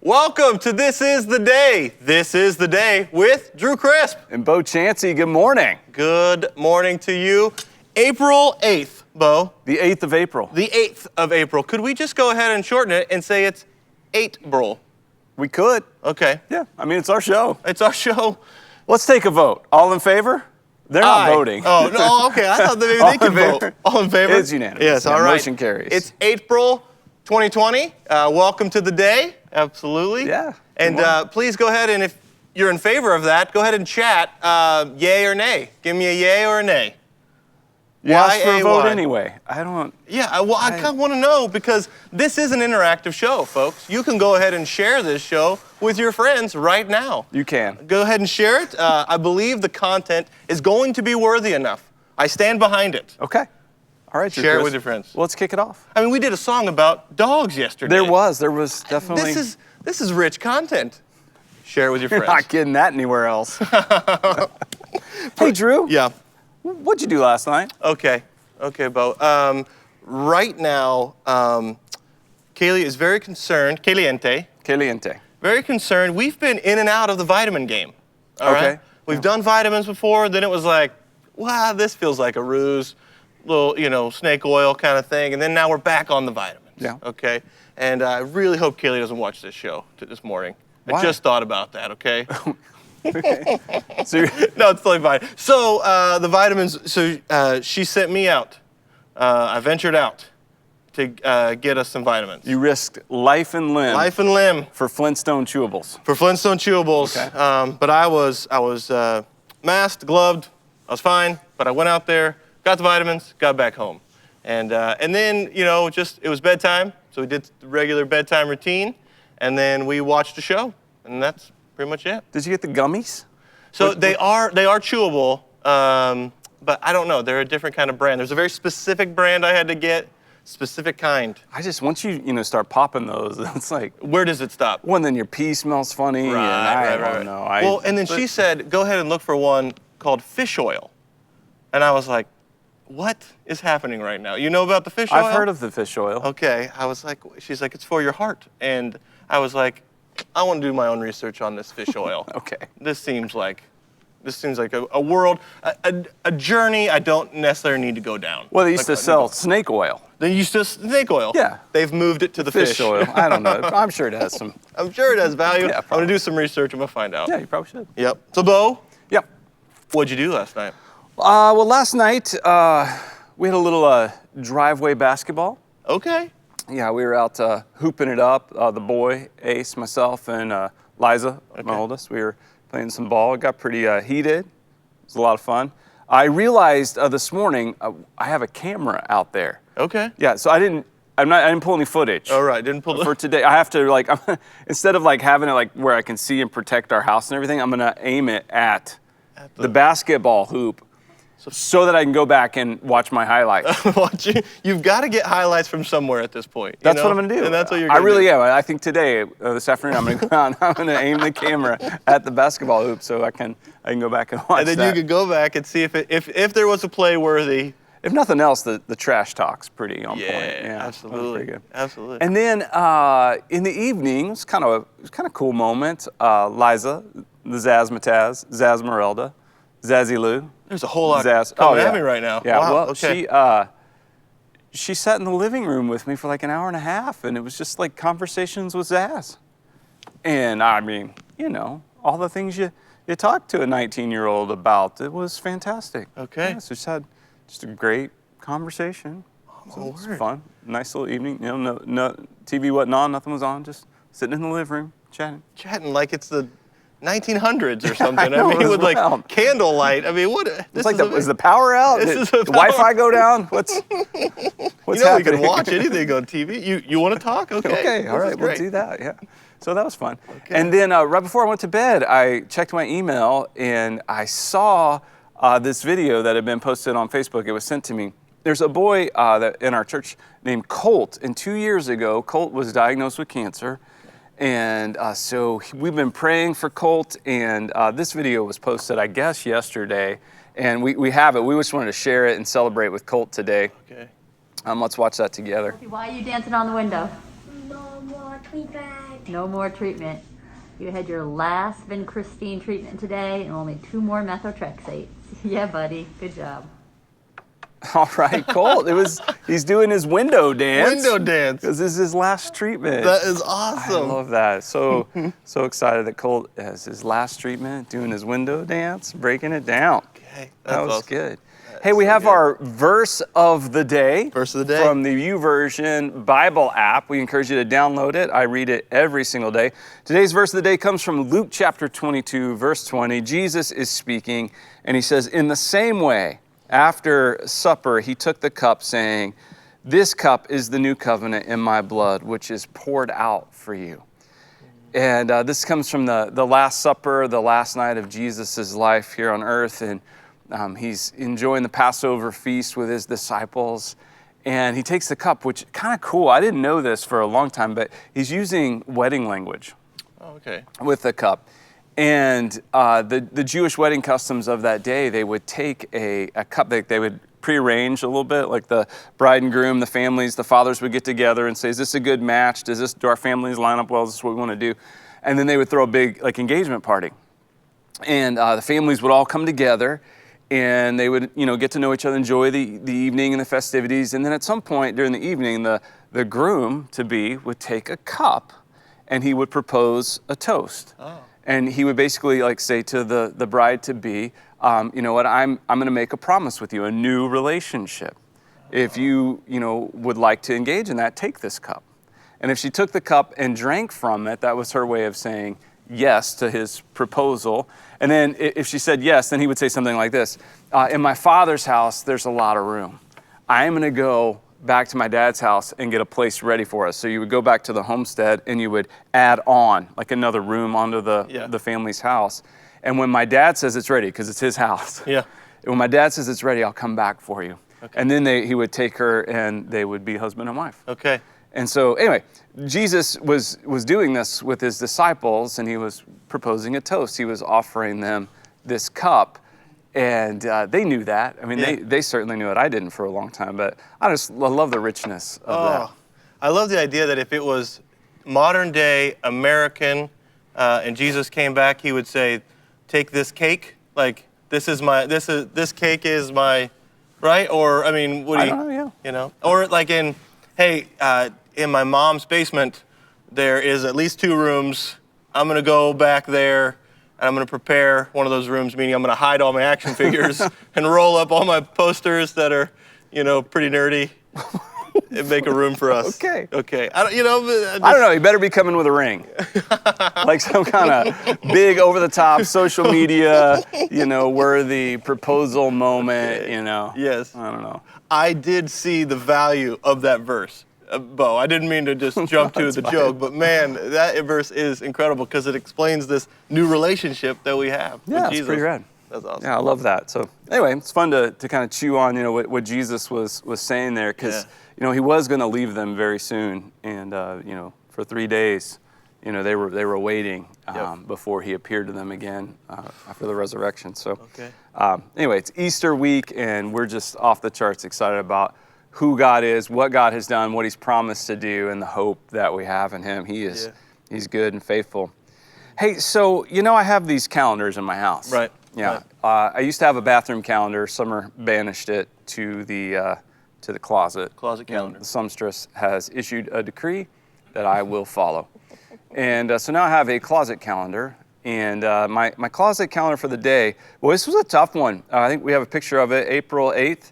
Welcome to This Is the Day. This is the Day with Drew Crisp. And Bo Chansey, good morning. Good morning to you. April 8th, Bo. The 8th of April. The 8th of April. Could we just go ahead and shorten it and say it's April? We could. Okay. Yeah, I mean, it's our show. It's our show. Let's take a vote. All in favor? They're not voting. Oh, no, okay. I thought that maybe they could vote. All in favor? It's unanimous. Yes, Yeah, all right. motion carries. It's April 2020. Welcome to the day. Absolutely. Yeah. And please go ahead and if you're in favor of that, go ahead and chat yay or nay. Give me a yay or a nay. You asked for a vote Y-A-Y. anyway. I don't... Yeah, well, I kind of want to know because this is an interactive show, folks. You can go ahead and share this show with your friends right now. You can. Go ahead and share it. I believe the content is going to be worthy enough. I stand behind it. Okay. All right, Share it Chris. with your friends. Well, let's kick it off. I mean, we did a song about dogs yesterday. There was definitely... This is rich content. Share it with your You're friends. not getting that anywhere else. Hey, Drew. Yeah. What'd you do last night? Okay, Bo. Right now, Kaylee is very concerned. Caliente. Caliente. Very concerned. We've been in and out of the vitamin game. All right? We've done vitamins before. Then it was like, wow, this feels like a ruse, little, snake oil kind of thing. And then now we're back on the vitamins. Yeah. Okay. And I really hope Kaylee doesn't watch this show this morning. Why? I just thought about that. Okay. So No, it's totally fine. So the vitamins. So she sent me out. I ventured out to get us some vitamins. you risked life and limb Life and limb for Flintstone chewables. for Flintstone chewables. Okay. But I was masked, gloved. I was fine. But I went out there, got the vitamins, got back home, and then it was bedtime. So we did the regular bedtime routine, and then we watched a show, and that's pretty much it. Did you get the gummies? So they are chewable, but I don't know. They're a different kind of brand. There's a very specific brand I had to get, specific kind. Once you start popping those, it's like, Where does it stop? well, then your pee smells funny, and I don't know. Well, and then she said, go ahead and look for one called fish oil. And I was like, what is happening right now? You know about the fish oil? I've heard of the fish oil. Okay. I was like, she's like, it's for your heart. And I was like, I want to do my own research on this fish oil. Okay. This seems like a world, a journey I don't necessarily need to go down. Well, they used to sell snake oil. They used to snake oil. Yeah. They've moved it to the Fish oil. I don't know. I'm sure it has some. I'm sure it has value. Yeah, I'm going to do some research. I'm going to find out. Yeah, you probably should. Yep. So, Bo, Yep. what'd you do last night? Well, last night we had a little driveway basketball. Okay. Yeah, we were out hooping it up. The boy, Ace, myself, and Liza, my oldest. We were playing some ball. It got pretty heated. It was a lot of fun. I realized this morning I have a camera out there. Okay. Yeah, so I didn't pull any footage. All right. Didn't pull For today. I have to instead of having it where I can see and protect our house and everything, I'm gonna aim it at the basketball hoop so that I can go back and watch my highlights. You've got to get highlights from somewhere at this point. That's what I'm gonna do. And that's what you're gonna do. I really am. I think today, this afternoon, I'm gonna go out and I'm gonna aim the camera at the basketball hoop so I can go back and watch And then that. you could go back and see if there was a play worthy. If nothing else, the trash talk's pretty on point. Yeah, That was absolutely. pretty good. Absolutely. And then in the evening, it was kind of a cool moment. Liza, the Zazmataz, Zazmerelda, Zazzy Lou. There's a whole lot Zaz. coming at me right now. Yeah, Wow, well, okay. she sat in the living room with me for an hour and a half, and it was just conversations with Zaz. And I mean, all the things you talk to a 19-year-old about, it was fantastic. Okay. Yeah, so just had a great conversation. So it was fun. Nice little evening. No TV wasn't on, nothing was on, just sitting in the living room, chatting. Chatting like it's the 1900s or something. I know, I mean, with wild. candlelight. I mean, what? It's is the power out? This Did is the the Wi-Fi go down? What's we happening? can watch anything on TV. You want to talk? Okay. Okay, all This is right, we'll great. do that. Yeah. So that was fun. Okay. And then right before I went to bed, I checked my email and I saw this video that had been posted on Facebook. It was sent to me. There's a boy that in our church named Colt, and 2 years ago, Colt was diagnosed with cancer. And so we've been praying for Colt, and this video was posted, I guess, yesterday. And we have it. We just wanted to share it and celebrate with Colt today. Okay. Let's watch that together. Why are you dancing on the window? No more tree drag. No more treatment. You had your last vincristine treatment today and only 2 more methotrexates. Yeah, buddy. Good job. All right, Colt. He's doing his window dance. Window dance. Because this is his last treatment. That is I awesome. love that. So excited that Colt has his last treatment, doing his window dance, breaking it down. Okay, That was awesome. good. Hey, we have our verse of the day. Verse of the day. From the YouVersion Bible app. We encourage you to download it. I read it every single day. Today's verse of the day comes from Luke chapter 22, verse 20. Jesus is speaking, and he says, "In the same way, after supper, he took the cup, saying, 'This cup is the new covenant in my blood, which is poured out for you.'" And this comes from the Last Supper, the last night of Jesus' life here on earth. And he's enjoying the Passover feast with his disciples. And he takes the cup, which kind of cool. I didn't know this for a long time, but he's using wedding language Oh, okay. with the cup. And the Jewish wedding customs of that day, they would take a cup, they would prearrange a little bit, like the bride and groom, the families, the fathers would get together and say, "Is this a good match? Do our families line up well? Is this what we want to do?" And then they would throw a big engagement party. And the families would all come together, and they would get to know each other, enjoy the evening and the festivities. And then at some point during the evening, the groom-to-be would take a cup and he would propose a toast. Oh. And he would basically say to the bride-to-be, "You know what, I'm going to make a promise with you, a new relationship. If you would like to engage in that, take this cup." And if she took the cup and drank from it, that was her way of saying yes to his proposal. And then if she said yes, then he would say something like this, "In my father's house, there's a lot of room. I'm going to go back to my dad's house and get a place ready for us." So you would go back to the homestead and you would add on another room onto the family's house. And when my dad says it's ready, because it's his house. Yeah. When my dad says it's ready, I'll come back for you. Okay. And then he would take her and they would be husband and wife. Okay. And so anyway, Jesus was doing this with his disciples, and he was proposing a toast. He was offering them this cup, and they knew that. I mean, they certainly knew it. I didn't for a long time, but I love the richness of that. I love the idea that if it was modern day American and Jesus came back, he would say, "Take this cake, this cake is my," right? Or I mean, would he? I don't know, Or in my mom's basement, there is at least 2 rooms. I'm gonna go back there and I'm gonna prepare one of those rooms, meaning I'm gonna hide all my action figures and roll up all my posters that are, pretty nerdy and make a room for us. Okay. Okay. I don't know. You better be coming with a ring, like some kind of big, over-the-top social media, worthy proposal moment. Yes. I don't know. I did see the value of that verse, Bo. I didn't mean to just jump to the joke, but man, that verse is incredible because it explains this new relationship that we have with Yeah, Jesus. it's pretty rad. That's awesome. Yeah, I love that. So anyway, it's fun to kind of chew on, what Jesus was saying there, because he was going to leave them very soon, and for 3 days, they were waiting before he appeared to them again after the resurrection. So anyway, it's Easter week, and we're just off the charts excited about who God is, what God has done, what He's promised to do, and the hope that we have in Him. He's good and faithful. Hey, so I have these calendars in my house. Right. Yeah. I used to have a bathroom calendar. Summer banished it to the closet. Closet calendar. The sumstress has issued a decree that I will follow. And so now I have a closet calendar. And my closet calendar for the day, well, this was a tough one. I think we have a picture of it, April 8th.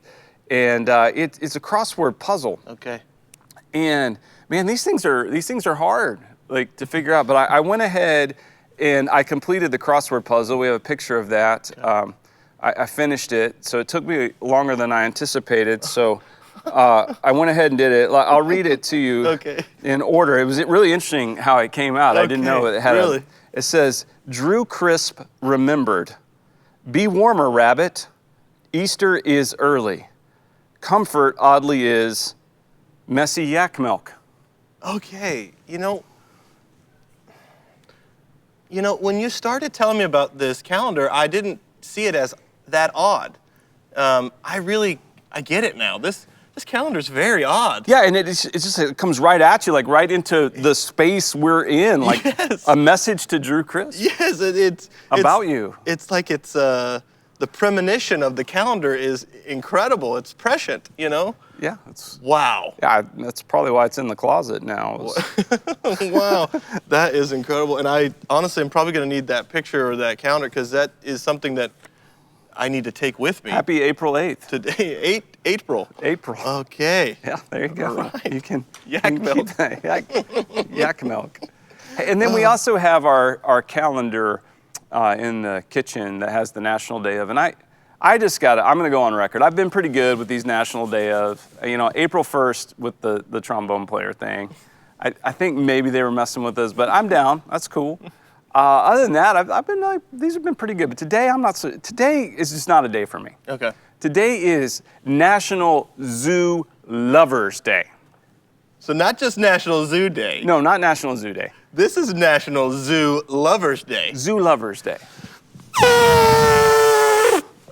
And it's a crossword puzzle. Okay. And man, these things are hard, to figure out. But I went ahead and I completed the crossword puzzle. We have a picture of that. I finished it, so it took me longer than I anticipated. So I went ahead and did it. I'll read it to you in order. It was really interesting how it came out. I didn't know it had it says, "Drew Crisp remembered. Be warmer, rabbit. Easter is early. Comfort, oddly, is messy yak milk." Okay. When you started telling me about this calendar, I didn't see it as that odd. I get it now. This this calendar's very odd. Yeah, and it comes right at you, like right into the space we're in, like Yes. a message to Drew Chris. Yes, it's About you. It's like it's the premonition of the calendar is incredible. It's prescient, you know. Yeah, it's Wow. yeah. That's probably why it's in the closet now. Wow, that is incredible. And I honestly, I'm probably going to need that picture or that calendar because that is something that I need to take with me. Happy April 8th. Today, April. April. Okay. Yeah, there you go. All right. You can Yak you can keep milk. that. Yak milk. Hey, and then we also have our calendar in the kitchen that has the National Day of, and I'm going to go on record. I've been pretty good with these National Day of. April 1st with the trombone player thing. I think maybe they were messing with us, but I'm down. That's cool. Other than that, I've been like, these have been pretty good. But today, today is just not a day for me. Okay. Today is National Zoo Lovers Day. So not just National Zoo Day. No, not National Zoo Day. This is National Zoo Lovers Day. Zoo Lovers Day.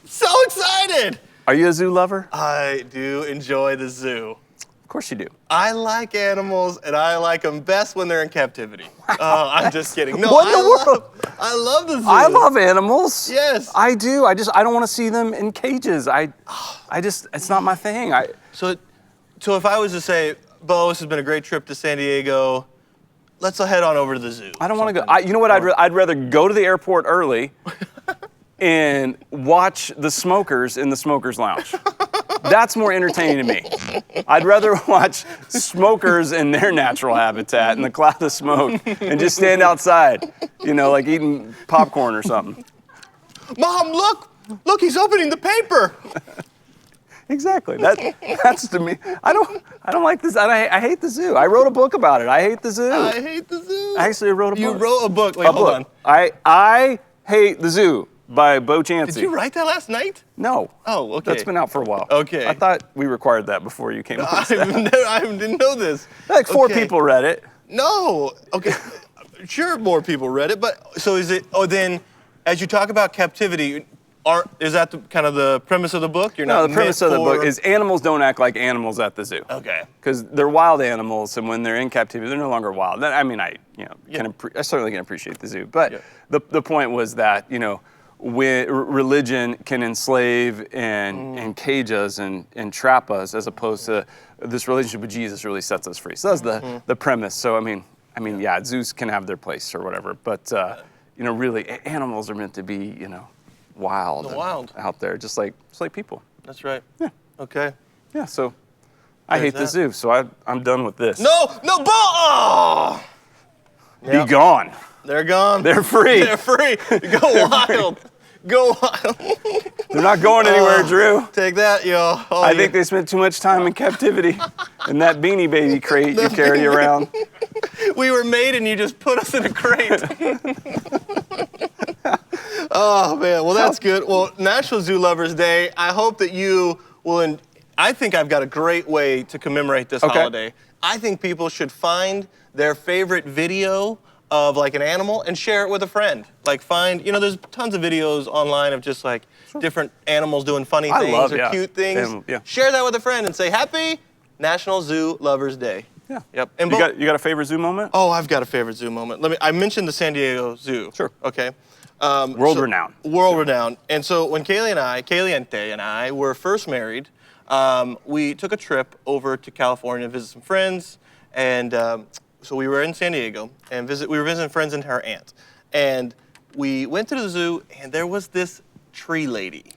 So excited! Are you a zoo lover? I do enjoy the zoo. Of course you do. I like animals, and I like them best when they're in captivity. Oh, I'm just kidding. No, What in the world? I love the zoo. I love animals. Yes. I do. I don't want to see them in cages. It's not my thing. So if I was to say, Bo, this has been a great trip to San Diego. Let's head on over to the zoo. I don't want to go. You know what? I'd rather go to the airport early and watch the smokers in the smokers lounge. That's more entertaining to me. I'd rather watch smokers in their natural habitat in the cloud of smoke and just stand outside, like eating popcorn or something. Mom, look, he's opening the paper. Exactly. That's to me. I don't like this. I hate the zoo. I wrote a book about it. I hate the zoo. I hate the zoo. Actually, I wrote a book. You wrote a book. Wait, hold on. I Hate the Zoo by Bo Chansey. Did you write that last night? No. Oh, okay. That's been out for a while. Okay. I thought we required that before you came on. I didn't know this. Like 4 Okay. people read it. No. Okay. Sure, more people read it, but so is it? Oh, then, as you talk about captivity, is that kind of the premise of the book? No, the premise of the book is animals don't act like animals at the zoo. Okay. Because they're wild animals, and when they're in captivity, they're no longer wild. I mean, I certainly can appreciate the zoo, but the point was that when religion can enslave and cage us and trap us, as opposed to this relationship with Jesus really sets us free. So that's the premise. So I mean, yeah, zoos can have their place or whatever, but really, animals are meant to be, wild, out there, just like people. That's right. Yeah. Okay. Yeah. So I hate the that. zoo. So I'm done with this. No, Bo! Oh! Be gone. They're gone. They're free. They're free. Go wild. Go wild. They're not going anywhere, Drew. Take that, yo. Oh, I think they spent too much time in captivity in that Beanie Baby crate you carry around. we were made and you just put us in a crate. Oh, man. Well, that's good. Well, National Zoo Lovers Day. I hope that you will. I think I've got a great way to commemorate this holiday. I think people should find their favorite video of like an animal and share it with a friend. Like there's tons of videos online of just like different animals doing funny things or cute things. Share that with a friend and say, Happy National Zoo Lovers Day. Yeah. Yep. And you got a favorite zoo moment? Oh, I've got a favorite zoo moment. I mentioned the San Diego Zoo. Sure. Okay. World-renowned. World-renowned. And so when Kaliente and I were first married, we took a trip over to California to visit some friends. And so we were in San Diego and we were visiting friends and her aunt. And we went to the zoo and there was this tree lady.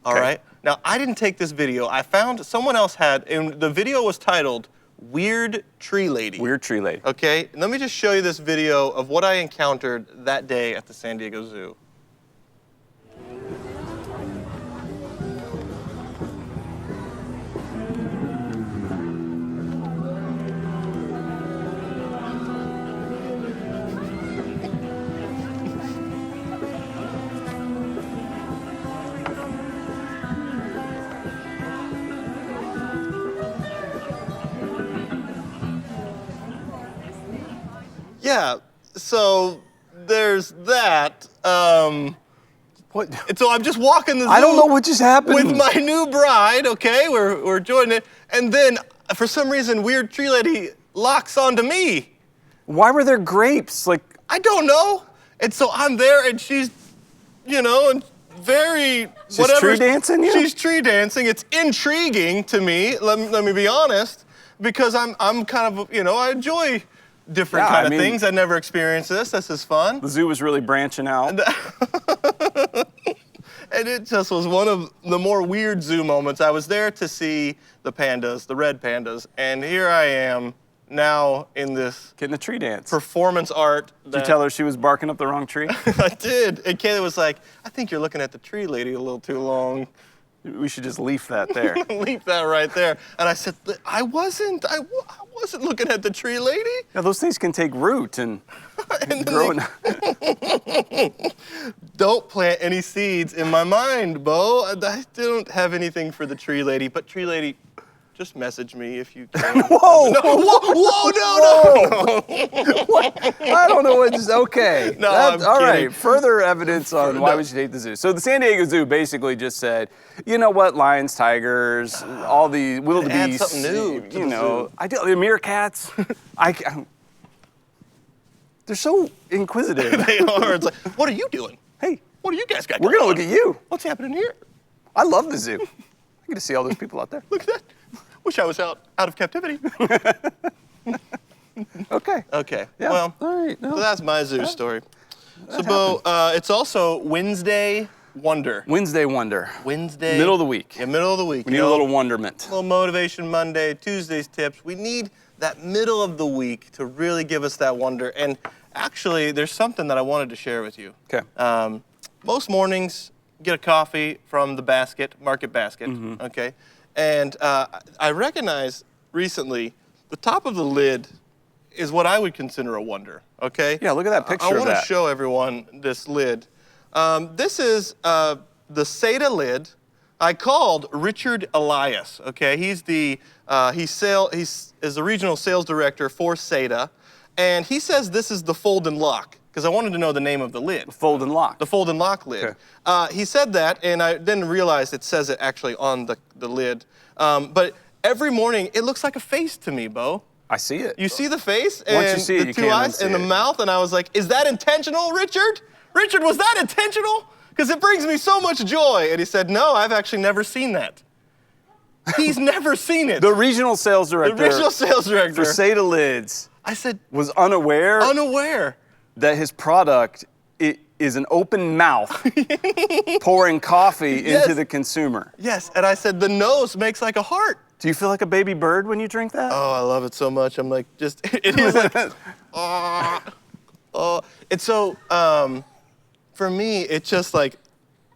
All right? Now, I didn't take this video. I found someone else had, and the video was titled Weird Tree Lady. Weird Tree Lady. Okay, let me just show you this video of what I encountered that day at the San Diego Zoo. Yeah, so there's that. What? And so I'm just walking the zoo. I don't know what just happened. With my new bride, okay? We're enjoying it. And then, for some reason, weird tree lady locks onto me. Why were there grapes? Like, I don't know. And so I'm there, and she's, and very She's tree dancing you? She's tree dancing. It's intriguing to me. Let me be honest, because I'm kind of I enjoy different Yeah, kind I of mean- things. I never experienced this. This is fun. the zoo was really branching out. And it just was one of the more weird zoo moments. I was there to see the pandas, the red pandas, and here I am now in this Getting a tree dance. performance art. Did you tell her she was barking up the wrong tree? I did. And Kayla was like, I think you're looking at the tree lady a little too long. We should just leave that there. Leave that right there. And I said, I wasn't looking at the tree lady. Yeah, those things can take root and And then grow. Don't plant any seeds in my mind, Bo. I don't have anything for the tree lady, but tree lady, just message me if you can. Whoa! No, whoa, no. I don't know what just, okay. No, That's- I'm all right, kidding. further evidence on why No. we should hate the zoo. So the San Diego Zoo basically just said, you know what, lions, tigers, all the Add wildebeest, something new to you the know, zoo. I do, the meerkats. They're so inquisitive. They are. It's like, what are you doing? Hey, What do you guys got we're going gonna look on? at you. What's happening here? I love the zoo. I get to see all those people out there. Look at that. Wish I was out of captivity. Okay. Okay. Yeah. Well, all right. No. so that's my zoo story. So, Bo, it's also Wednesday Wonder. Wednesday wonder. Wednesday. Middle of the week. Yeah, middle of the week. We need a little wonderment. little motivation Monday, Tuesday's tips. We need that middle of the week to really give us that wonder. And actually, there's something that I wanted to share with you. Okay. Most mornings, get a coffee from the basket, market basket, Mm-hmm. okay? And I recognize recently the top of the lid is what I would consider a wonder, okay? Yeah, look at that picture I of want to that. show everyone this lid. This is the Seda lid. I called Richard Elias, okay? He's the is the regional sales director for Seda, and he says this is the fold and lock because I wanted to know the name of the lid. Fold and lock. The fold and lock lid. Okay. He said that, and I then realized it says it actually on the lid. But every morning, it looks like a face to me, Bo. I see it. You see the face Once you and see it, the you two can't eyes unsee and the it. mouth, and I was like, is that intentional, Richard? Richard, was that intentional? Because it brings me so much joy. And he said, no, I've actually never seen that. He's never seen it. The regional sales director The regional sales director. for Seda Lids I said, was unaware unaware. that his product is an open mouth pouring coffee Yes. into the consumer. Yes, and I said, the nose makes like a heart. Do you feel like a baby bird when you drink that? Oh, I love it so much. I'm like, just, it is like, and so, for me, it's just like,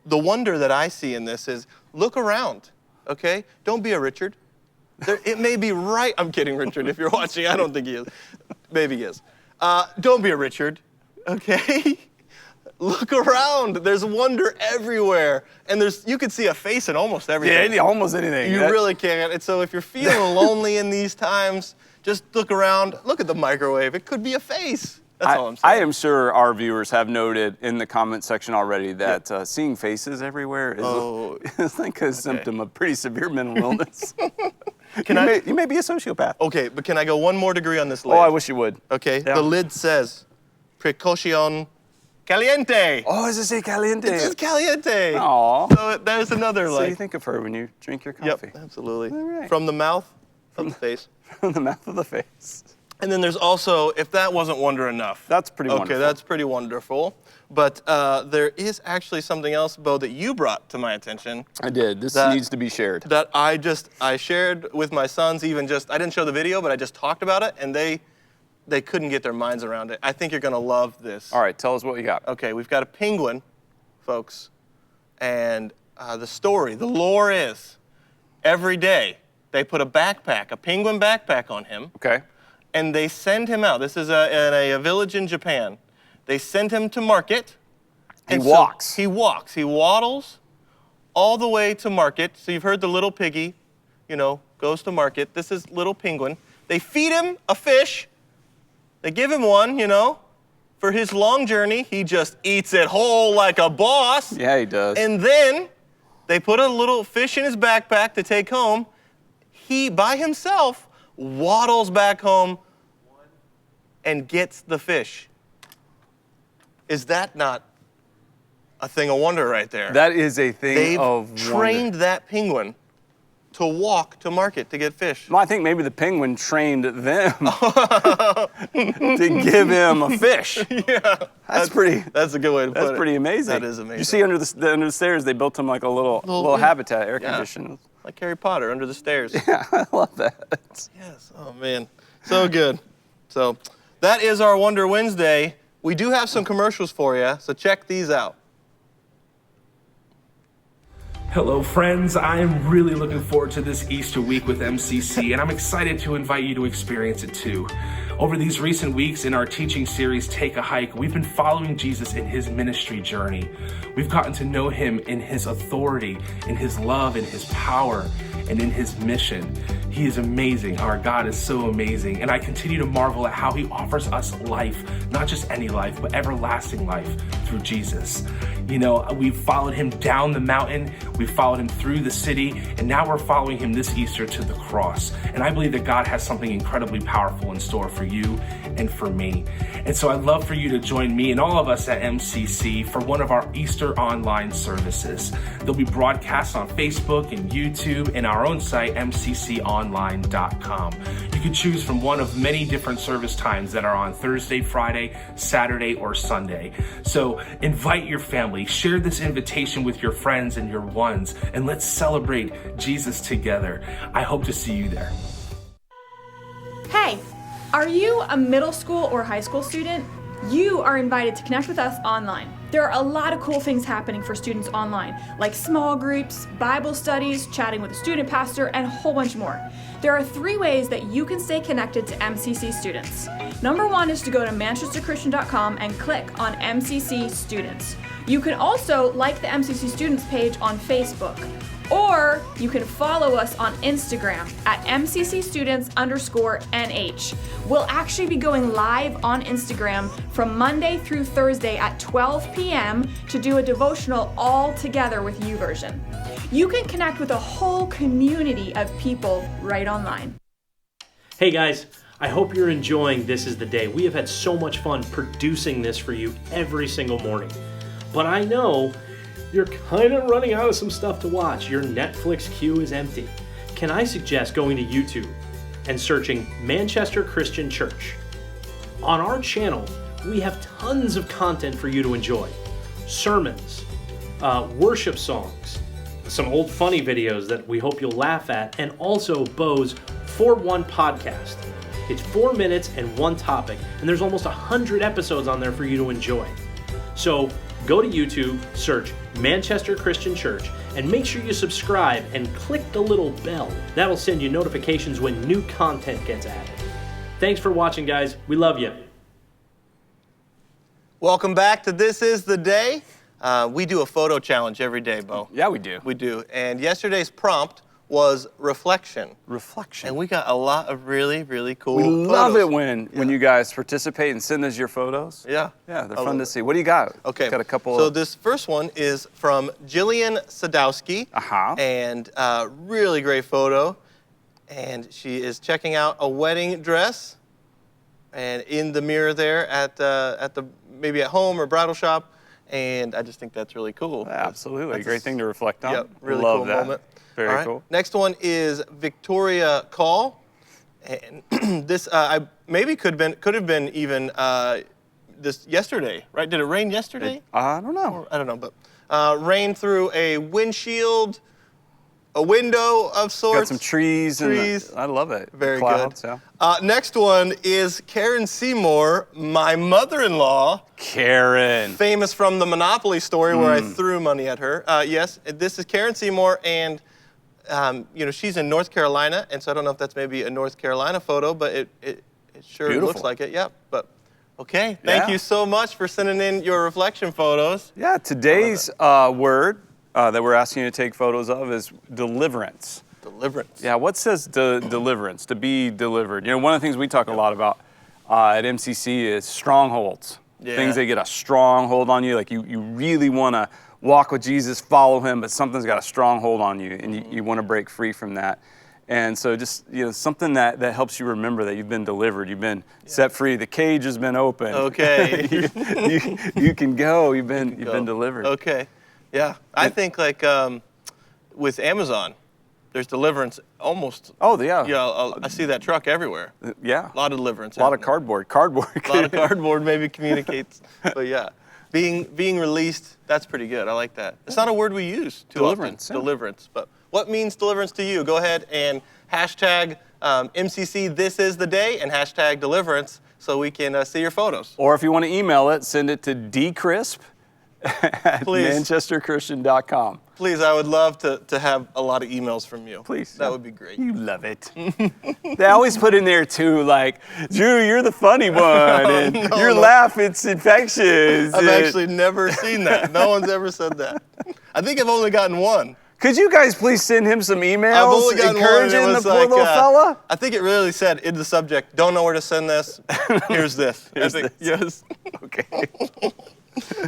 the wonder that I see in this is, look around, okay? Don't be a Richard. It may be right, I'm kidding, Richard, if you're watching, I don't think he is. Maybe he is. Don't be a Richard, okay? Look around, there's wonder everywhere. And you can see a face in almost everything. Yeah, almost anything. You That- really can. And so if you're feeling lonely in these times, just look around, look at the microwave. It could be a face. That's all I'm I saying. am sure our viewers have noted in the comment section already that seeing faces everywhere is, Oh. is like a symptom of pretty severe mental illness. Can you may be a sociopath. Okay, but can I go one more degree on this lid? Oh, I wish you would. Okay, Yeah. the lid says, Precaution Caliente. Oh, does it say caliente? It says Caliente. Aw. So there's another So like. you think of her when you drink your Yep, coffee. absolutely. All right. From the mouth of the face. From the mouth of the face. And then there's also, if that wasn't wonder enough. That's pretty Okay, wonderful. that's pretty wonderful. But there is actually something else, Bo, that you brought to my attention I did. This That- needs to be shared. that I shared with my sons. I didn't show the video, but I just talked about it, and they couldn't get their minds around it. I think you're gonna love this. All right, tell us what you got. Okay, we've got a penguin, folks, and the lore is, every day they put a penguin backpack on him, Okay. and they send him out. This is in a village in Japan. They send him to market. He and so walks. he walks. He waddles all the way to market. So you've heard the little piggy, goes to market. This is little penguin. They feed him a fish. They give him one, for his long journey, he just eats it whole like a boss. Yeah, he does. And then they put a little fish in his backpack to take home. He, by himself, waddles back home and gets the fish. Is that not a thing of wonder right there? That is a thing They've of wonder. trained that penguin to walk to market to get fish. Well, I think maybe the penguin trained them to give him a fish. Yeah, That's pretty. That's a good way to put it. That's pretty amazing. That is amazing. You see under the stairs, they built him like a little habitat, air conditioned. Like Harry Potter under the stairs. Yeah, I love that. Yes. Oh man, so good. So that is our Wonder Wednesday. We do have some commercials for you, so check these out. Hello, friends. I am really looking forward to this Easter week with MCC, and I'm excited to invite you to experience it too. Over these recent weeks in our teaching series, Take a Hike, we've been following Jesus in his ministry journey. We've gotten to know him in his authority, in his love, in his power, and in his mission. He is amazing. Our God is so amazing. And I continue to marvel at how he offers us life, not just any life, but everlasting life through Jesus. You know, we've followed him down the mountain, we've followed him through the city, and now we're following him this Easter to the cross. And I believe that God has something incredibly powerful in store for you and for me. And so I'd love for you to join me and all of us at MCC for one of our Easter online services. They'll be broadcast on Facebook and YouTube and our own site, mcconline.com. You can choose from one of many different service times that are on Thursday, Friday, Saturday, or Sunday. So invite your family, share this invitation with your friends and your ones, and let's celebrate Jesus together. I hope to see you there. Hey, are you a middle school or high school student? You are invited to connect with us online. There are a lot of cool things happening for students online, like small groups, Bible studies, chatting with a student pastor, and a whole bunch more. There are 3 ways that you can stay connected to MCC students. Number 1 is to go to manchesterchristian.com and click on MCC Students. You can also like the MCC Students page on Facebook. Or you can follow us on Instagram at MCC_students_NH. We'll actually be going live on Instagram from Monday through Thursday at 12 p.m. to do a devotional all together with YouVersion. You can connect with a whole community of people right online. Hey guys, I hope you're enjoying This Is the Day. We have had so much fun producing this for you every single morning. But I know you're kind of running out of some stuff to watch. Your Netflix queue is empty. Can I suggest going to YouTube and searching Manchester Christian Church? On our channel, we have tons of content for you to enjoy. Sermons, worship songs, some old funny videos that we hope you'll laugh at, and also Bo's 4-1 podcast. It's 4 minutes and 1 topic, and there's almost 100 episodes on there for you to enjoy. So go to YouTube, search Manchester Christian Church, and make sure you subscribe and click the little bell. That'll send you notifications when new content gets added. Thanks for watching, guys. We love you. Welcome back to This Is the Day. We do a photo challenge every day, Bo. Yeah, we do. We do. And yesterday's prompt was reflection. Reflection. And we got a lot of really, really cool We photos. love it when you guys participate and send us your photos. Yeah. Yeah, they're I fun love to it. see. What do you got? Okay. Got a couple. So this first one is from Jillian Sadowski. Uh-huh. And really great photo. And she is checking out a wedding dress. And in the mirror there at the maybe at home or bridal shop. And I just think that's really cool. Absolutely. That's Great thing to reflect on. Yep, really Love cool that. moment. Very All right. cool. Next one is Victoria Call, and this I maybe could have been even this yesterday, right? Did it rain yesterday? I don't know. I don't know, but rain through a windshield, a window of sorts. Got some trees. Trees. I love it. Very Clouds, good. Yeah. Next one is Karen Seymour, my mother-in-law. Karen. Famous from the Monopoly story where I threw money at her. Yes, this is Karen Seymour, and she's in North Carolina, and so I don't know if that's maybe a North Carolina photo, but it sure Beautiful. looks like it. Yep. But okay, thank Yeah. you so much for sending in your reflection photos. Yeah, today's word that we're asking you to take photos of is deliverance. Deliverance. Yeah, what says deliverance, to be delivered? You know, one of the things we talk a lot about at MCC is strongholds. Yeah. Things that get a strong hold on you, like you really want to walk with Jesus, follow him, but something's got a strong hold on you, and you want to break free from that. And so just, something that helps you remember that you've been delivered, you've been set free, the cage has been opened. Okay. you can go, you've been delivered. Okay. Yeah. I think like with Amazon, there's deliverance almost. Oh, yeah. Yeah, I see that truck everywhere. Yeah. A lot of deliverance. A lot of happening. cardboard. A lot of cardboard maybe communicates. But yeah, being released, that's pretty good. I like that. It's not a word we use too Deliverance, often. yeah. Deliverance. But what means deliverance to you? Go ahead and hashtag MCC This Is the Day and hashtag deliverance so we can see your photos. Or if you want to email it, send it to dcrisp at Please. manchesterchristian.com. Please, I would love to have a lot of emails from you. Please. That would be great. You love it. They always put in there too, like, Drew, you're the funny one, and your laugh, it's infectious. I've actually never seen that. No one's ever said that. I think I've only gotten one. Could you guys please send him some emails I've only gotten encouraging one. And it the was poor like, little fella? I think it really said in the subject, don't know where to send this. Here's this. Here's I think, this. Yes. Okay.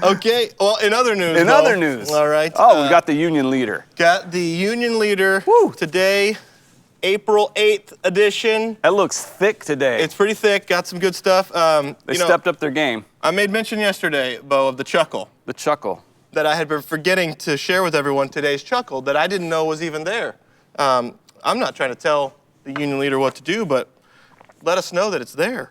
Okay. Well, in other news. In though, other news. All right. Oh, we got the union leader. Got the union leader today, April 8th edition. That looks thick today. It's pretty thick. Got some good stuff. They stepped up their game. I made mention yesterday, Bo, of the chuckle. The chuckle. That I had been forgetting to share with everyone today's chuckle that I didn't know was even there. I'm not trying to tell the union leader what to do, but let us know that it's there.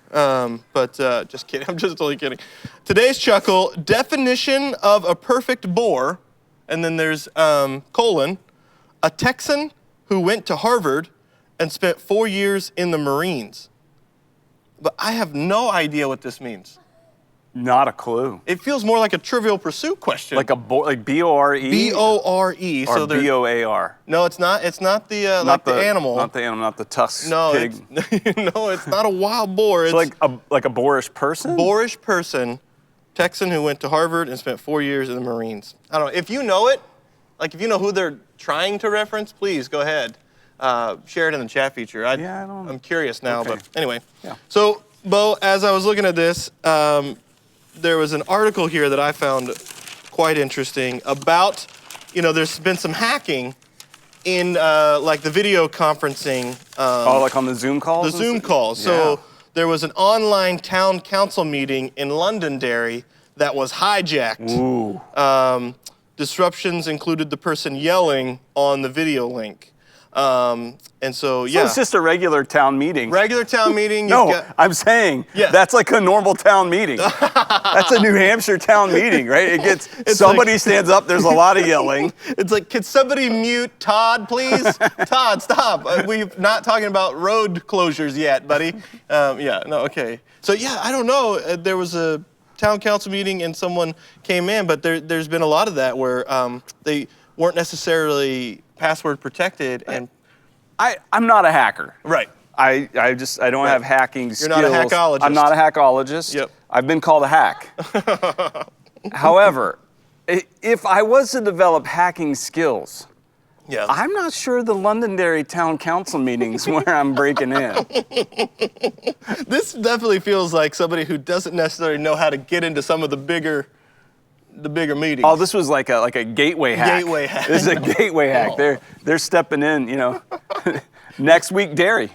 Just kidding. I'm just totally kidding. Today's chuckle, definition of a perfect bore, and then there's colon, a Texan who went to Harvard and spent 4 years in the Marines. But I have no idea what this means. Not a clue. It feels more like a Trivial Pursuit question. Like like B-O-R-E? B-O-R-E. Or B-O-A-R? No, it's not. It's not the the animal. Not the animal, not the tusk No, pig. no, it's not a wild boar. It's like a boorish person? boorish person, Texan who went to Harvard and spent 4 years in the Marines. I don't know. If you know it, like if you know who they're trying to reference, please go ahead. Share it in the chat feature. I'm curious now, Okay. but anyway. Yeah. So, Bo, as I was looking at this, there was an article here that I found quite interesting about, there's been some hacking in like the video conferencing. Like on the Zoom calls? The Zoom calls. So there was an online town council meeting in Londonderry that was hijacked. Ooh. Disruptions included the person yelling on the video link. So it's just a regular town meeting. Regular town meeting. I'm saying that's like a normal town meeting. That's a New Hampshire town meeting, right? It gets somebody stands up. There's a lot of yelling. It's like, could somebody mute Todd, please? Todd, stop. We're not talking about road closures yet, buddy. Okay. So I don't know. There was a town council meeting and someone came in, but there's been a lot of that where they weren't necessarily password protected, and I'm not a hacker. Right. I don't have hacking skills. You're not a hackologist. I'm not a hackologist. Yep. I've been called a hack. However, if I was to develop hacking skills, I'm not sure the Londonderry Town Council meetings where I'm breaking in. This definitely feels like somebody who doesn't necessarily know how to get into some of the bigger meetings. Oh, this was like a gateway hack. Gateway hack. This is a gateway hack. They're stepping in, Next week, Derry.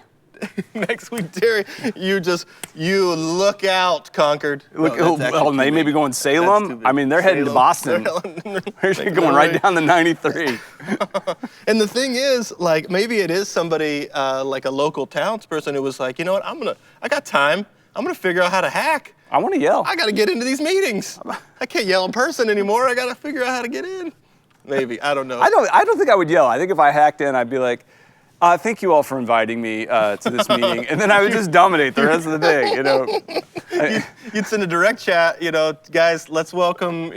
Next week, Terry, you look out, Concord. They may be going Salem. I mean, they're heading to Boston. They're going right down the 93. And the thing is, like, maybe it is somebody like a local townsperson who was like, you know what, I got time. I'm gonna figure out how to hack. I want to yell. I got to get into these meetings. I can't yell in person anymore. I got to figure out how to get in. Maybe. I don't know. I don't think I would yell. I think if I hacked in, I'd be like, thank you all for inviting me to this meeting. And then I would just dominate the rest of the day, You'd send a direct chat, guys, let's welcome,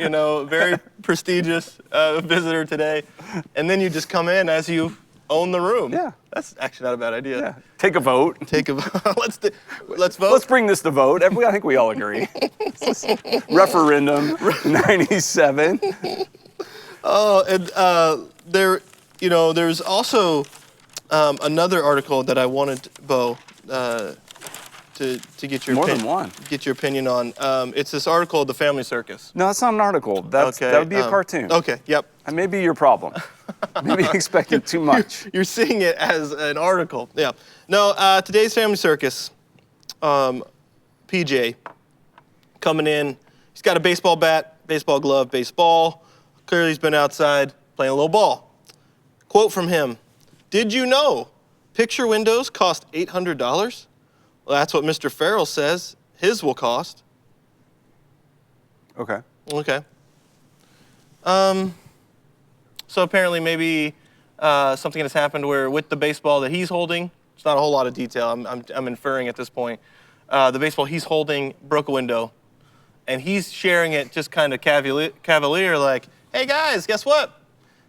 very prestigious visitor today. And then you just come in as you own the room. Yeah. That's actually not a bad idea. Yeah. Take a vote. Let's vote. Let's bring this to vote. I think we all agree. Referendum 97. Oh, and there's also another article that I wanted, Bo, to get your More than one. Get your opinion on. It's this article, The Family Circus. No, that's not an article. That would be a cartoon. Okay, yep. That may be your problem. Maybe expecting too much. You're seeing it as an article. Yeah. No, today's Family Circus, PJ coming in. He's got a baseball bat, baseball glove, baseball. Clearly he's been outside playing a little ball. Quote from him, "Did you know picture windows cost $800? Well, that's what Mr. Farrell says his will cost." Okay. Okay. So apparently maybe something has happened where with the baseball that he's holding, it's not a whole lot of detail, I'm inferring at this point, the baseball he's holding broke a window, and he's sharing it just kind of cavalier like, "Hey guys, guess what?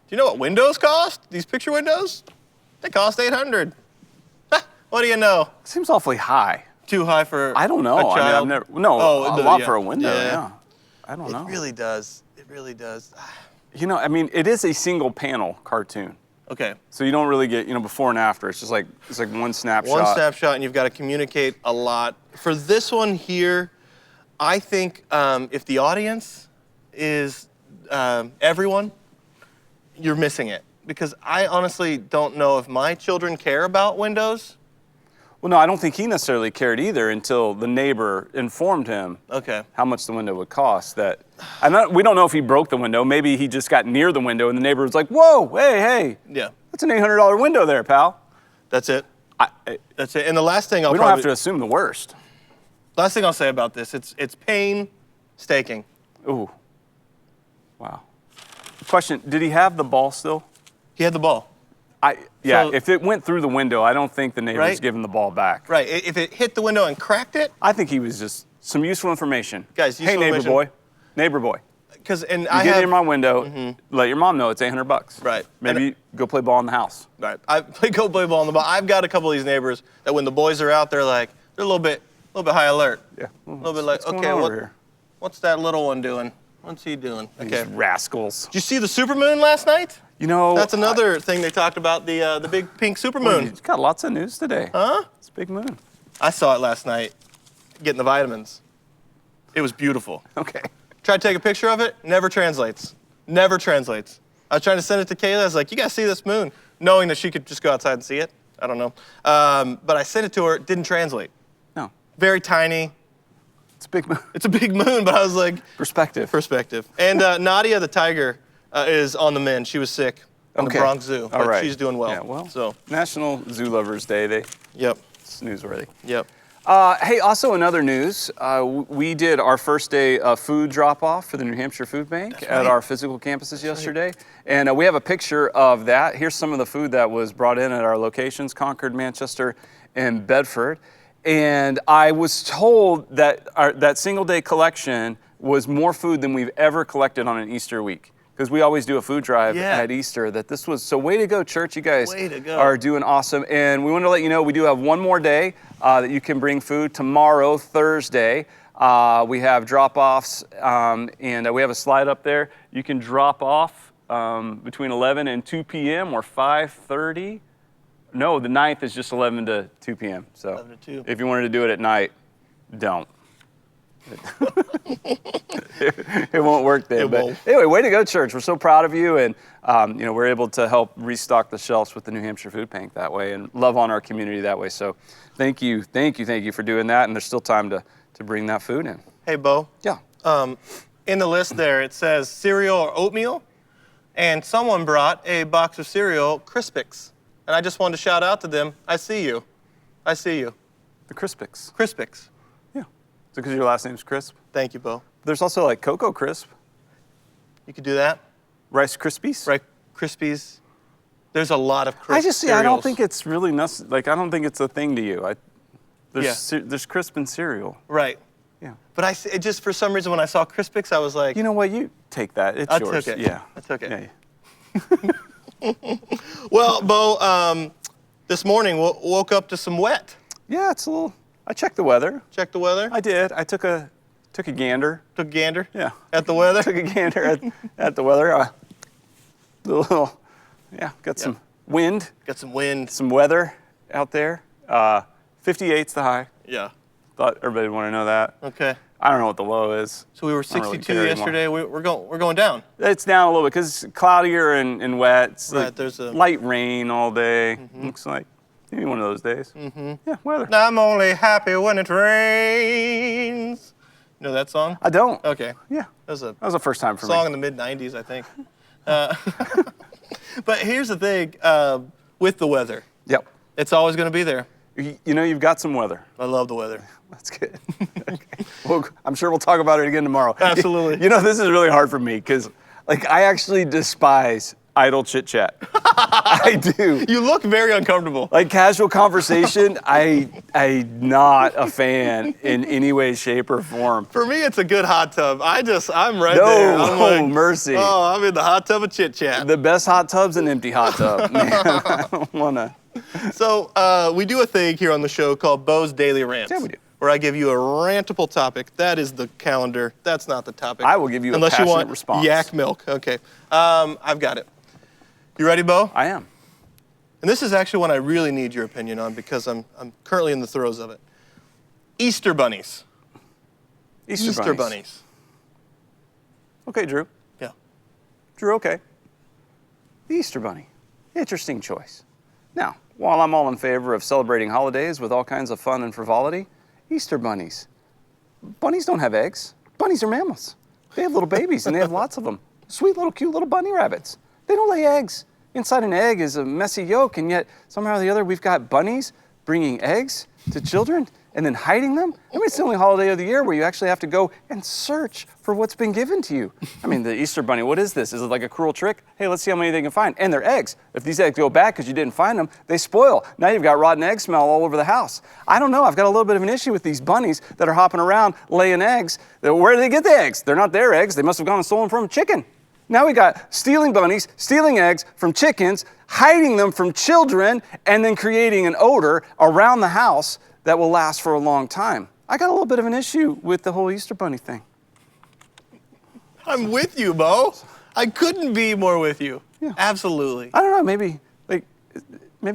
Do you know what windows cost? These picture windows? They cost $800. What do you know? Seems awfully high. Too high for I don't know. a child? I mean, I've never. No, a lot for a window. Yeah. I don't know. It really does. It really does. You know, I mean, it is a single panel cartoon. Okay. So you don't really get, before and after. It's just like one snapshot. One snapshot, and you've got to communicate a lot. For this one here, I think if the audience is everyone, you're missing it. Because I honestly don't know if my children care about windows. Well, no, I don't think he necessarily cared either until the neighbor informed him Okay. how much the window would cost. We don't know if he broke the window. Maybe he just got near the window and the neighbor was like, "Whoa, hey, Yeah. that's an $800 window there, pal." That's it. That's it. And the last thing We don't have to assume the worst. last thing I'll say about this, it's painstaking. Ooh. Wow. Question, did he have the ball still? He had the ball. Yeah, So- if it went through the window, I don't think the neighbor's Right? giving the ball back. Right. If it hit the window and cracked it, I think he was just some useful information. Guys, hey, useful neighbor information. boy, neighbor boy, because you get near my window, let your mom know it's $800. Right. Maybe go play ball in the house. Right. I go play ball on the ball. I've got a couple of these neighbors that when the boys are out, they're a little bit high alert. Yeah. A little bit like, What's going okay, on over here? what's that little one doing? What's he doing? Okay. These rascals. Did you see the supermoon last night? You know, That's another thing they talked about, the big pink supermoon. You've got lots of news today. Huh? It's a big moon. I saw it last night, getting the vitamins. It was beautiful. Okay. Tried to take a picture of it, never translates. Never translates. I was trying to send it to Kayla. I was like, "You guys see this moon?" Knowing that she could just go outside and see it. I don't know. But I sent it to her. It didn't translate. No, Very tiny. it's a big moon. It's a big moon, but I was like, Perspective. perspective. And Nadia the tiger is on the mend. She was sick in the Bronx Zoo. All but right. she's doing well. Yeah, well, So, National Zoo Lovers Day. yep, It's newsworthy. yep. Hey, also another news. We did our first day food drop-off for the New Hampshire Food Bank at right. our physical campuses yesterday. And we have a picture of that. Here's some of the food that was brought in at our locations, Concord, Manchester, and Bedford. And I was told that that single-day collection was more food than we've ever collected on an Easter week. Because we always do a food drive Yeah. at Easter. That this was, so way to go, church. You guys Way to go. are doing awesome. And we want to let you know we do have one more day that you can bring food. Tomorrow, Thursday, we have drop-offs, and we have a slide up there. You can drop off between 11 and 2 p.m. or 5:30. No, the 9th is just 11 to 2 p.m. So 11 to 2. if you wanted to do it at night, don't. It won't work there. It But won't. anyway, way to go, church. We're so proud of you, and we're able to help restock the shelves with the New Hampshire Food Bank that way, and love on our community that way. So, thank you for doing that. And there's still time to bring that food in. Hey, Bo. Yeah. In the list there, it says cereal or oatmeal, and someone brought a box of cereal, Crispix. And I just wanted to shout out to them. I see you. I see you. The Crispix. Crispix. Yeah. Is it because your last name's Crisp? Thank you, Bo. There's also like Cocoa Crisp, You could do that. Rice Krispies. Right, Krispies. There's a lot of crisp I don't cereals. think it's really I don't think it's a thing to you. There's crisp in cereal. Right. Yeah. But it just, for some reason, when I saw Crispix, I was like, You know what? You take that. It's I yours. took it. Yeah. I took it. Yeah. well, Bo, this morning woke up to some wet. Yeah, it's a little. I checked the weather. Check the weather. I did. I took a gander. Took a gander. Yeah. At the weather. Took a gander at the weather. Got some wind, Got some wind. some weather out there. 58's the high. Yeah. Thought everybody would want to know that. Okay. I don't know what the low is. So we were I don't really 62 care anymore. yesterday. We're going down. It's down a little bit because it's cloudier and wet. It's Right, like there's a- light rain all day. Looks like maybe one of those days. Yeah, weather. I'm only happy when it rains. You know that song? I don't. Okay. Yeah, That was a that was the first time for song me. in the mid-90s, I think. But here's the thing with the weather. Yep. It's always going to be there. You know, you've got some weather. I love the weather. That's good. Okay. Well, I'm sure we'll talk about it again tomorrow. Absolutely. You know, this is really hard for me because, like, I actually despise idle chit chat. I do. You look very uncomfortable. Like casual conversation, I'm not a fan in any way, shape, or form. For me, it's a good hot tub. I'm right No, there. I'm like, mercy. Oh, I'm in the hot tub of chit chat. The best hot tub's an empty hot tub. Man, I don't wanna. So we do a thing here on the show called Bo's Daily Rants. Yeah, we do. Where I give you a rantable topic. That is the calendar. That's not the topic. I will give you a Unless you passionate want response. yak milk. Okay. I've got it. You ready, Bo? I am. And this is actually one I really need your opinion on because I'm currently in the throes of it. Easter bunnies. Easter bunnies. Okay, Drew. Yeah. Drew, okay. The Easter Bunny. Interesting choice. Now, while I'm all in favor of celebrating holidays with all kinds of fun and frivolity, Easter bunnies. Bunnies don't have eggs. Bunnies are mammals. They have little babies, and they have lots of them. Sweet little, cute little bunny rabbits. They don't lay eggs. Inside an egg is a messy yolk, and yet somehow or the other we've got bunnies bringing eggs to children and then hiding them. I mean, it's the only holiday of the year where you actually have to go and search for what's been given to you. I mean, the Easter Bunny, what is this? Is it like a cruel trick? Hey, let's see how many they can find. And they're eggs. If these eggs go bad because you didn't find them, they spoil. Now you've got rotten egg smell all over the house. I don't know. I've got a little bit of an issue with these bunnies that are hopping around laying eggs. Where do they get the eggs? They're not their eggs. They must have gone and stolen from a chicken. Now we got stealing bunnies, stealing eggs from chickens, hiding them from children, and then creating an odor around the house that will last for a long time. I got a little bit of an issue with the whole Easter Bunny thing. I'm with you, Bo. I couldn't be more with you. Yeah. Absolutely. I don't know, maybe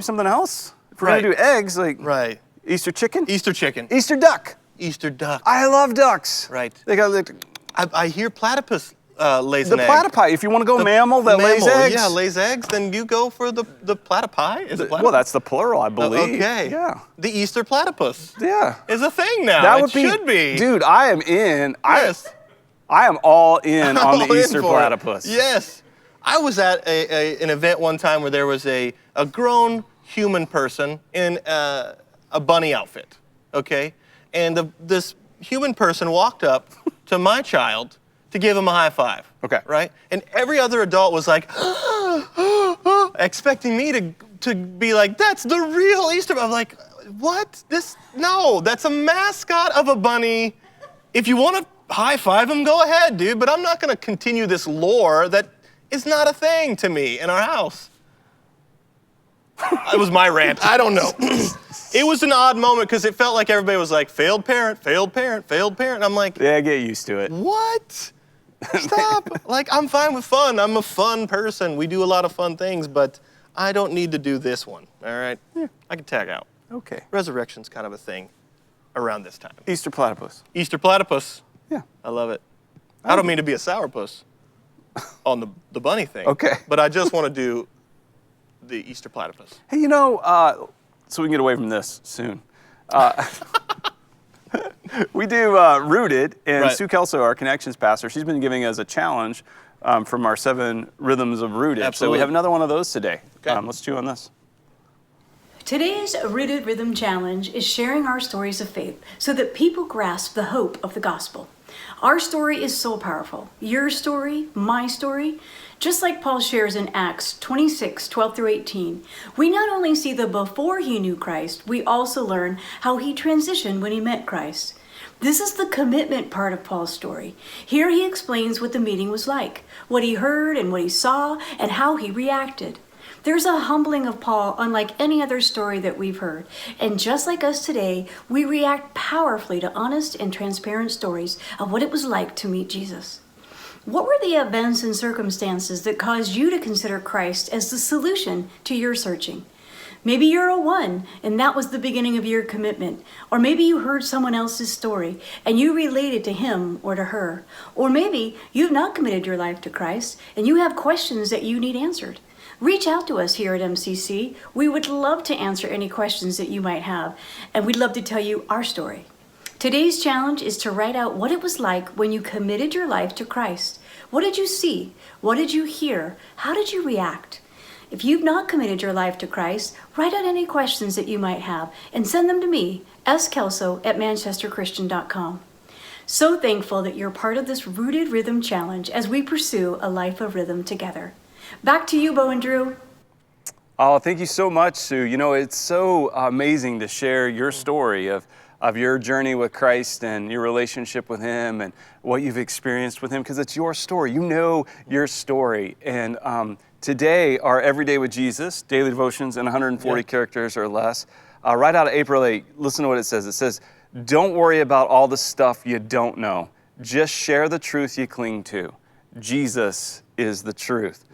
something else. If we're Right. gonna do eggs, like Right. Easter chicken, Easter chicken. Easter duck. Easter duck. I love ducks. Right. They got like, I hear platypus lays the an egg. platypi. If you want to go The mammal that lays mammal, eggs. Yeah, lays eggs. Then you go for the platypi. Is it platypi? Well, that's the plural, I believe. Okay. Yeah. The Easter platypus Yeah. is a thing now. That It would be, should be. dude. I am in. Yes. I am all in on All the in Easter for it. platypus. Yes. I was at an event one time where there was a grown human person in a bunny outfit, okay? And this human person walked up to my child to give him a high five. Okay. Right? And every other adult was like, expecting me to be like, that's the real Easter Bunny. I'm like, what? No, that's a mascot of a bunny. If you want to high five him, go ahead, dude. But I'm not going to continue this lore that is not a thing to me in our house. It was my rant. I don't know. It was an odd moment because it felt like everybody was like, failed parent, failed parent, failed parent. I'm like, Yeah, get used to it. what? Stop. Like, I'm fine with fun. I'm a fun person. We do a lot of fun things, but I don't need to do this one, all right? Yeah. I can tag out. Okay. Resurrection's kind of a thing around this time. Easter platypus. Easter platypus. Yeah. I love it. I don't mean to be a sourpuss on the bunny thing. Okay. But I just want to do the Easter platypus. Hey, so we can get away from this soon. We do Rooted, and Right. Sue Kelso, our Connections pastor, she's been giving us a challenge from our 7 Rhythms of Rooted. So Absolutely. we have another one of those today. Okay. Let's chew on this. Today's Rooted Rhythm Challenge is sharing our stories of faith so that people grasp the hope of the gospel. Our story is so powerful. Your story, my story. Just like Paul shares in Acts 26:12-18, we not only see the before he knew Christ, we also learn how he transitioned when he met Christ. This is the commitment part of Paul's story. Here he explains what the meeting was like, what he heard and what he saw, and how he reacted. There's a humbling of Paul unlike any other story that we've heard. And just like us today, we react powerfully to honest and transparent stories of what it was like to meet Jesus. What were the events and circumstances that caused you to consider Christ as the solution to your searching? Maybe you're a 1 and that was the beginning of your commitment. Or maybe you heard someone else's story and you related to him or to her. Or maybe you've not committed your life to Christ and you have questions that you need answered. Reach out to us here at MCC. We would love to answer any questions that you might have, and we'd love to tell you our story. Today's challenge is to write out what it was like when you committed your life to Christ. What did you see? What did you hear? How did you react? If you've not committed your life to Christ, write out any questions that you might have and send them to me, skelso@manchesterchristian.com. So thankful that you're part of this Rooted Rhythm Challenge as we pursue a life of rhythm together. Back to you, Bo and Drew. Oh, thank you so much, Sue. You know, it's so amazing to share your story of your journey with Christ and your relationship with Him and what you've experienced with Him, because it's your story. You know your story. And today, our Everyday with Jesus, daily devotions in 140 characters or less, right out of April 8, listen to what it says. It says, don't worry about all the stuff you don't know. Just share the truth you cling to. Jesus is the truth.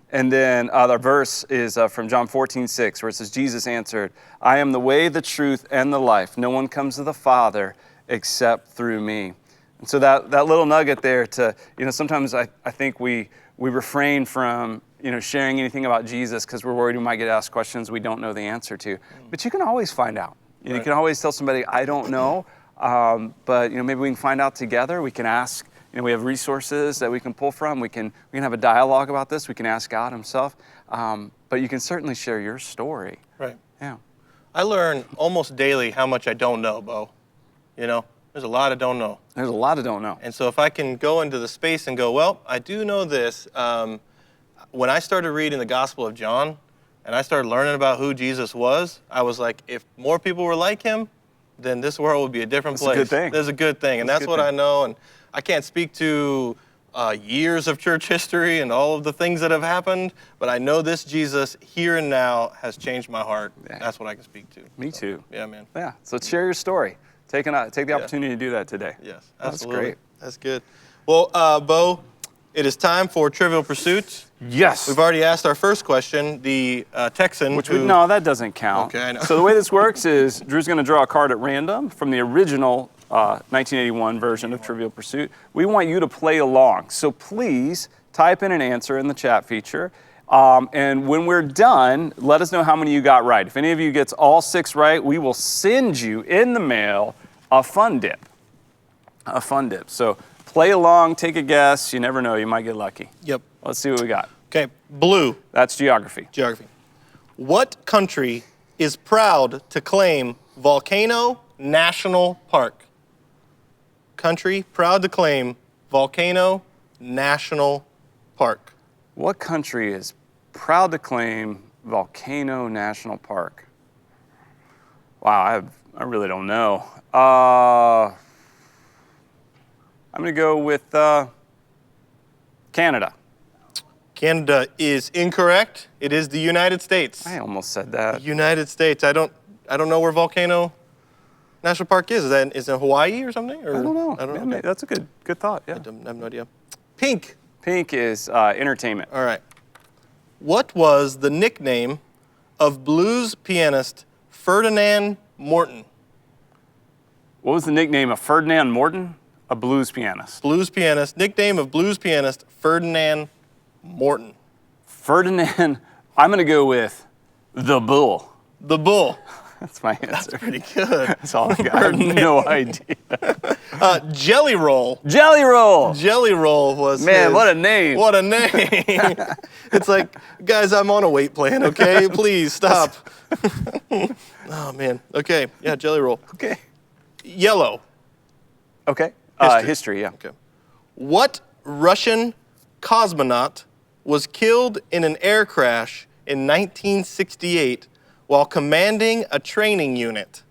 And then the verse is from John 14:6, where it says, Jesus answered, I am the way, the truth, and the life. No one comes to the Father except through me. And so that little nugget there to, sometimes I think we refrain from, sharing anything about Jesus because we're worried we might get asked questions we don't know the answer to. But you can always find out. You can always tell somebody, I don't know, but maybe we can find out together. We can ask. We have resources that we can pull from. We can have a dialogue about this. We can ask God Himself. But you can certainly share your story. Right. Yeah. I learn almost daily how much I don't know, Bo. There's a lot I don't know. There's a lot I don't know. And so if I can go into the space and go, well, I do know this. When I started reading the Gospel of John and I started learning about who Jesus was, I was like, if more people were like Him, then this world would be a different place. That's a good thing. There's a good thing. And that's what I know. And I can't speak to years of church history and all of the things that have happened, but I know this Jesus here and now has changed my heart. Yeah. That's what I can speak to. Me too. Yeah, man. Yeah. So share your story. Take the opportunity to do that today. Yes, That's absolutely. great. That's good. Well, Bo, it is time for Trivial Pursuit. Yes. We've already asked our first question. The Texan, No, that doesn't count. Okay, I know. So the way this works is Drew's going to draw a card at random from the original 1981 version of Trivial Pursuit. We want you to play along. So please type in an answer in the chat feature. And when we're done, let us know how many you got right. If any of you gets all 6 right, we will send you in the mail a fun dip. A fun dip. So play along, take a guess. You never know, you might get lucky. Yep. Let's see what we got. Okay, blue. That's geography. Geography. What country is proud to claim Volcano National Park? Country proud to claim Volcano National Park. What country is proud to claim Volcano National Park? Wow, I really don't know. I'm going to go with Canada. Canada is incorrect. It is the United States. I almost said that. United States. I don't know where Volcano National Park is. Is it Hawaii or something? Or, I don't know. I don't know. Yeah, Okay. that's a good thought. Yeah. I have no idea. Pink. Pink is entertainment. All right. What was the nickname of blues pianist Ferdinand Morton? What was the nickname of Ferdinand Morton? A blues pianist. Blues pianist. Nickname of blues pianist Ferdinand Morton. Ferdinand, I'm going to go with the Bull. The Bull. That's my answer. Pretty good. That's all I got. I have no idea. Jelly Roll. Jelly Roll. Jelly Roll was Man, his. what a name. What a name. It's like, guys, I'm on a weight plan, okay? Please stop. Oh, man. Okay. Yeah, Jelly Roll. Okay. Yellow. Okay. History. Yeah. Okay. What Russian cosmonaut was killed in an air crash in 1968 while commanding a training unit?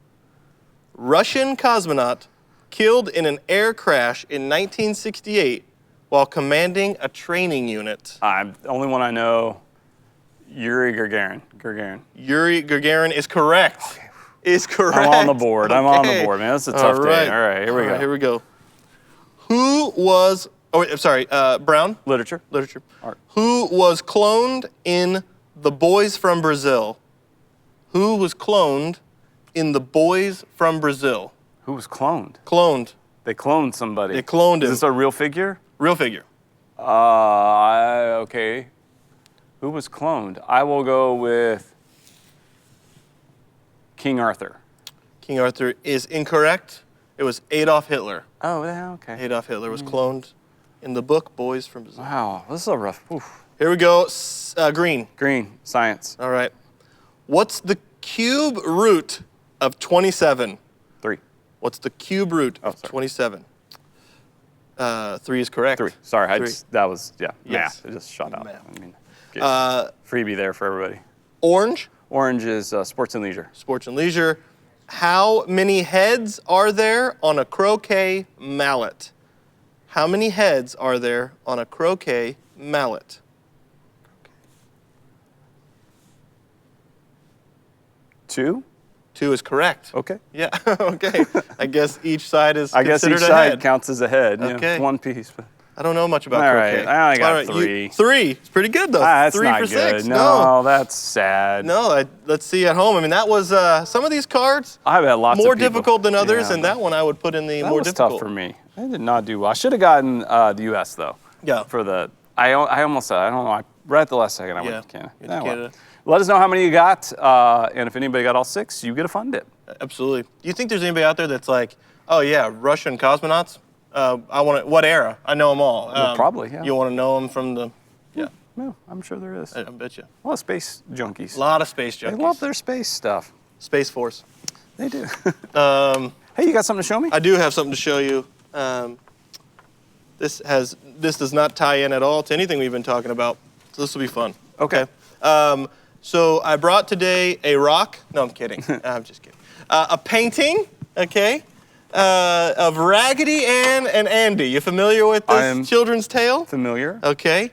Russian cosmonaut killed in an air crash in 1968 while commanding a training unit. The only one I know, Yuri Gagarin. Yuri Gagarin is correct. Okay. Is correct. I'm on the board. I'm on the board, man. That's a tough day. All right, here we go. Here we go. Who was, Brown? Literature. Literature. Art. Who was cloned in The Boys from Brazil? Who was cloned in The Boys from Brazil? Who was cloned? Cloned. They cloned somebody. They cloned him. Is this a real figure? Real figure. Okay. Who was cloned? I will go with King Arthur. King Arthur is incorrect. It was Adolf Hitler. Oh, yeah, okay. Adolf Hitler was cloned in the book Boys from Brazil. Wow, this is a rough. Oof. Here we go. Green. Green, science. All right. What's the cube root of 27? 3. What's the cube root of sorry. 27? 3 is correct. 3. Sorry, Three. that was, Yes. math. It just shot out. Math. I mean, freebie there for everybody. Orange, Orange is sports and leisure. sports and leisure. How many heads are there on a croquet mallet? How many heads are there on a croquet mallet? 2? 2 is correct. Okay. Yeah, okay. I guess each side is I guess considered each a side head. counts as a head. Okay. Yeah, one piece. But I don't know much about All croquet. right, I only got All right, 3. 3. It's pretty good, though. that's 3 not for good. 6. No, that's sad. No, let's see at home. I mean, that was some of these cards I bet lots more of people. difficult than others, Yeah. and that one I would put in the That more was difficult. tough for me. I did not do well. I should have gotten the U.S. though. Yeah. For the, I almost said, I don't know. Right at the last second, I Yeah, went to Canada. you went to Canada. Let us know how many you got, and if anybody got all 6, you get a fun dip. Absolutely. Do you think there's anybody out there that's like, oh yeah, Russian cosmonauts? I want to. What era? I know them all. Probably, yeah. You want to know them from the? Yeah, No, I'm sure there is. I bet you. A lot of space junkies. A lot of space They junkies. love their space stuff. Space Force. They do. Hey, you got something to show me? I do have something to show you. This does not tie in at all to anything we've been talking about. So this will be fun. Okay. So I brought today a rock. No, I'm kidding. I'm just kidding. A painting, okay, of Raggedy Ann and Andy. You familiar with I am this children's tale? Familiar. Okay.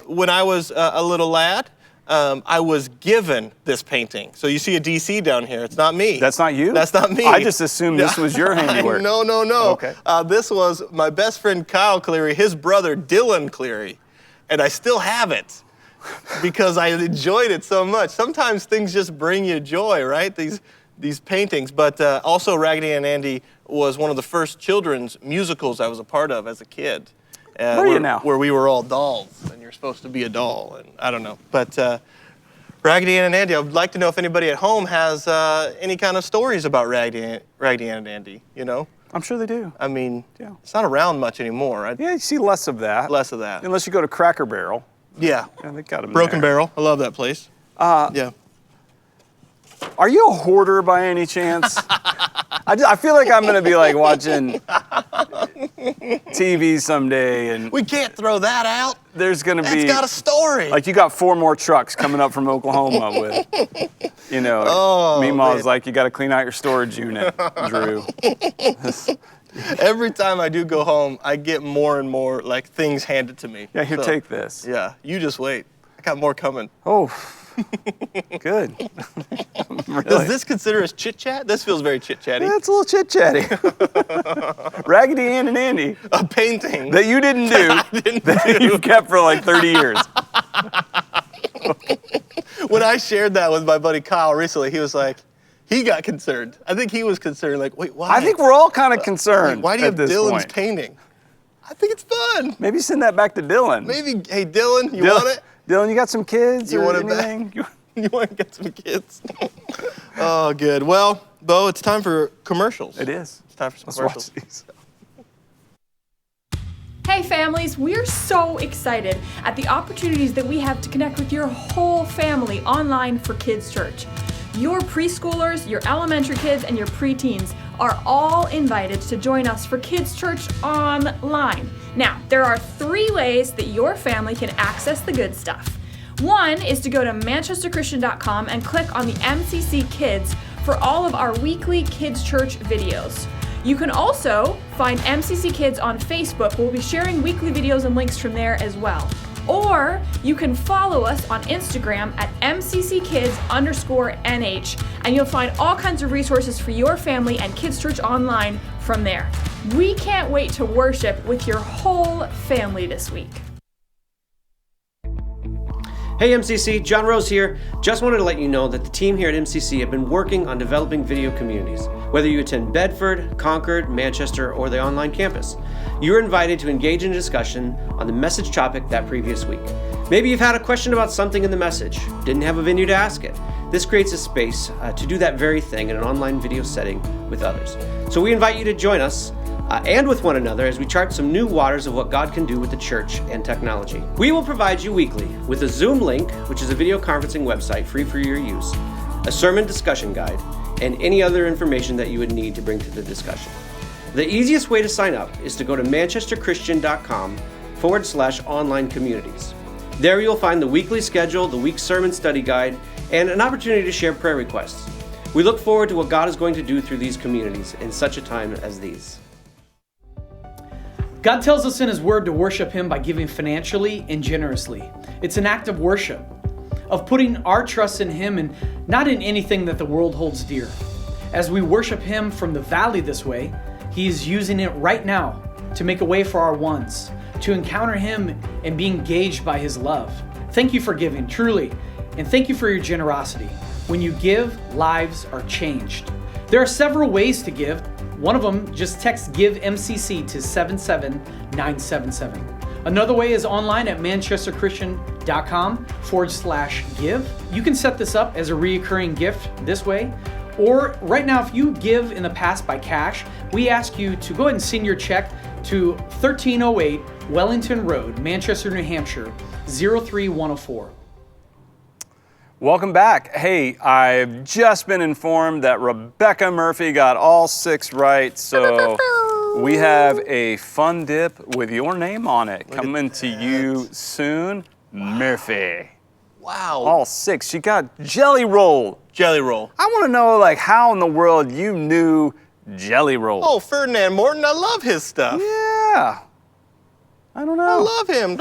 When I was a little lad, I was given this painting. So you see a DC down here. It's not me. That's not you? That's not me. I just assumed this was your handiwork. No. Okay. This was my best friend Kyle Cleary, his brother Dylan Cleary. And I still have it because I enjoyed it so much. Sometimes things just bring you joy, right? These paintings. But also Raggedy Ann and Andy was one of the first children's musicals I was a part of as a kid. Where are you now? Where we were all dolls, and you're supposed to be a doll, and I don't know. But Raggedy Ann and Andy, I would like to know if anybody at home has any kind of stories about Raggedy Ann and Andy, you know? I'm sure they do. I mean, Yeah. it's not around much anymore. Yeah, you see less of that. Less of that. Unless you go to Cracker Barrel. Yeah. Yeah, they got them Broken there. Barrel. I love that place. Yeah. Are you a hoarder by any chance? I feel like I'm going to be like watching TV someday, and We can't throw that out. there's going to That's be got a story. like you got 4 more trucks coming up from Oklahoma with, you know. Oh, Meemaw man. is like, you got to clean out your storage unit, Drew. Every time I do go home, I get more and more like things handed to me. Yeah, here, So, take this. Yeah, you just wait. I got more coming. Oh, good. Really? Does this consider as chit chat? This feels very chit chatty. Yeah, it's a little chit chatty. Raggedy Ann and Andy A painting. that you didn't do, that you've kept for like 30 years. When I shared that with my buddy Kyle recently, he was like, he got concerned. I think he was concerned, like, wait, why? I think we're all kind of concerned. Why do you at have this Dylan's point. painting? I think it's fun. Maybe send that back to Dylan. Maybe, hey, Dylan, you Dylan, want it? Dylan, you got some kids You or want it back? anything? You want to get some kids? Oh, good. Well, Bo, it's time for commercials. It is. It's time for some Let's commercials. watch these. Hey families, we're so excited at the opportunities that we have to connect with your whole family online for Kids Church. Your preschoolers, your elementary kids, and your preteens are all invited to join us for Kids Church online. Now, there are 3 ways that your family can access the good stuff. One is to go to manchesterchristian.com and click on the MCC Kids for all of our weekly Kids Church videos. You can also find MCC Kids on Facebook. We'll be sharing weekly videos and links from there as well. Or you can follow us on Instagram at MCCKids_NH, and you'll find all kinds of resources for your family and Kids Church online from there. We can't wait to worship with your whole family this week. Hey MCC, John Rose here. Just wanted to let you know that the team here at MCC have been working on developing video communities. Whether you attend Bedford, Concord, Manchester, or the online campus, you're invited to engage in a discussion on the message topic that previous week. Maybe you've had a question about something in the message, didn't have a venue to ask it. This creates a space to do that very thing in an online video setting with others. So we invite you to join us and with one another as we chart some new waters of what God can do with the church and technology. We will provide you weekly with a Zoom link, which is a video conferencing website free for your use, a sermon discussion guide, and any other information that you would need to bring to the discussion. The easiest way to sign up is to go to manchesterchristian.com/online communities. There you'll find the weekly schedule, the week's sermon study guide, and an opportunity to share prayer requests. We look forward to what God is going to do through these communities in such a time as these. God tells us in His Word to worship Him by giving financially and generously. It's an act of worship, of putting our trust in Him and not in anything that the world holds dear. As we worship Him from the valley this way, He is using it right now to make a way for our ones, to encounter Him and be engaged by His love. Thank you for giving, truly, and thank you for your generosity. When you give, lives are changed. There are several ways to give. One of them, just text GIVE MCC to 77977. Another way is online at manchesterchristian.com/give. You can set this up as a recurring gift this way. Or right now, if you give in the past by cash, we ask you to go ahead and send your check to 1308 Wellington Road, Manchester, New Hampshire, 03104. Welcome back. Hey, I've just been informed that Rebecca Murphy got all 6 right, so we have a fun dip with your name on it coming to you soon. Murphy. Wow. All 6. She got Jelly Roll. Jelly Roll. I want to know, like, how in the world you knew Jelly Roll. Oh, Ferdinand Morton, I love his stuff. Yeah. I don't know. I love him.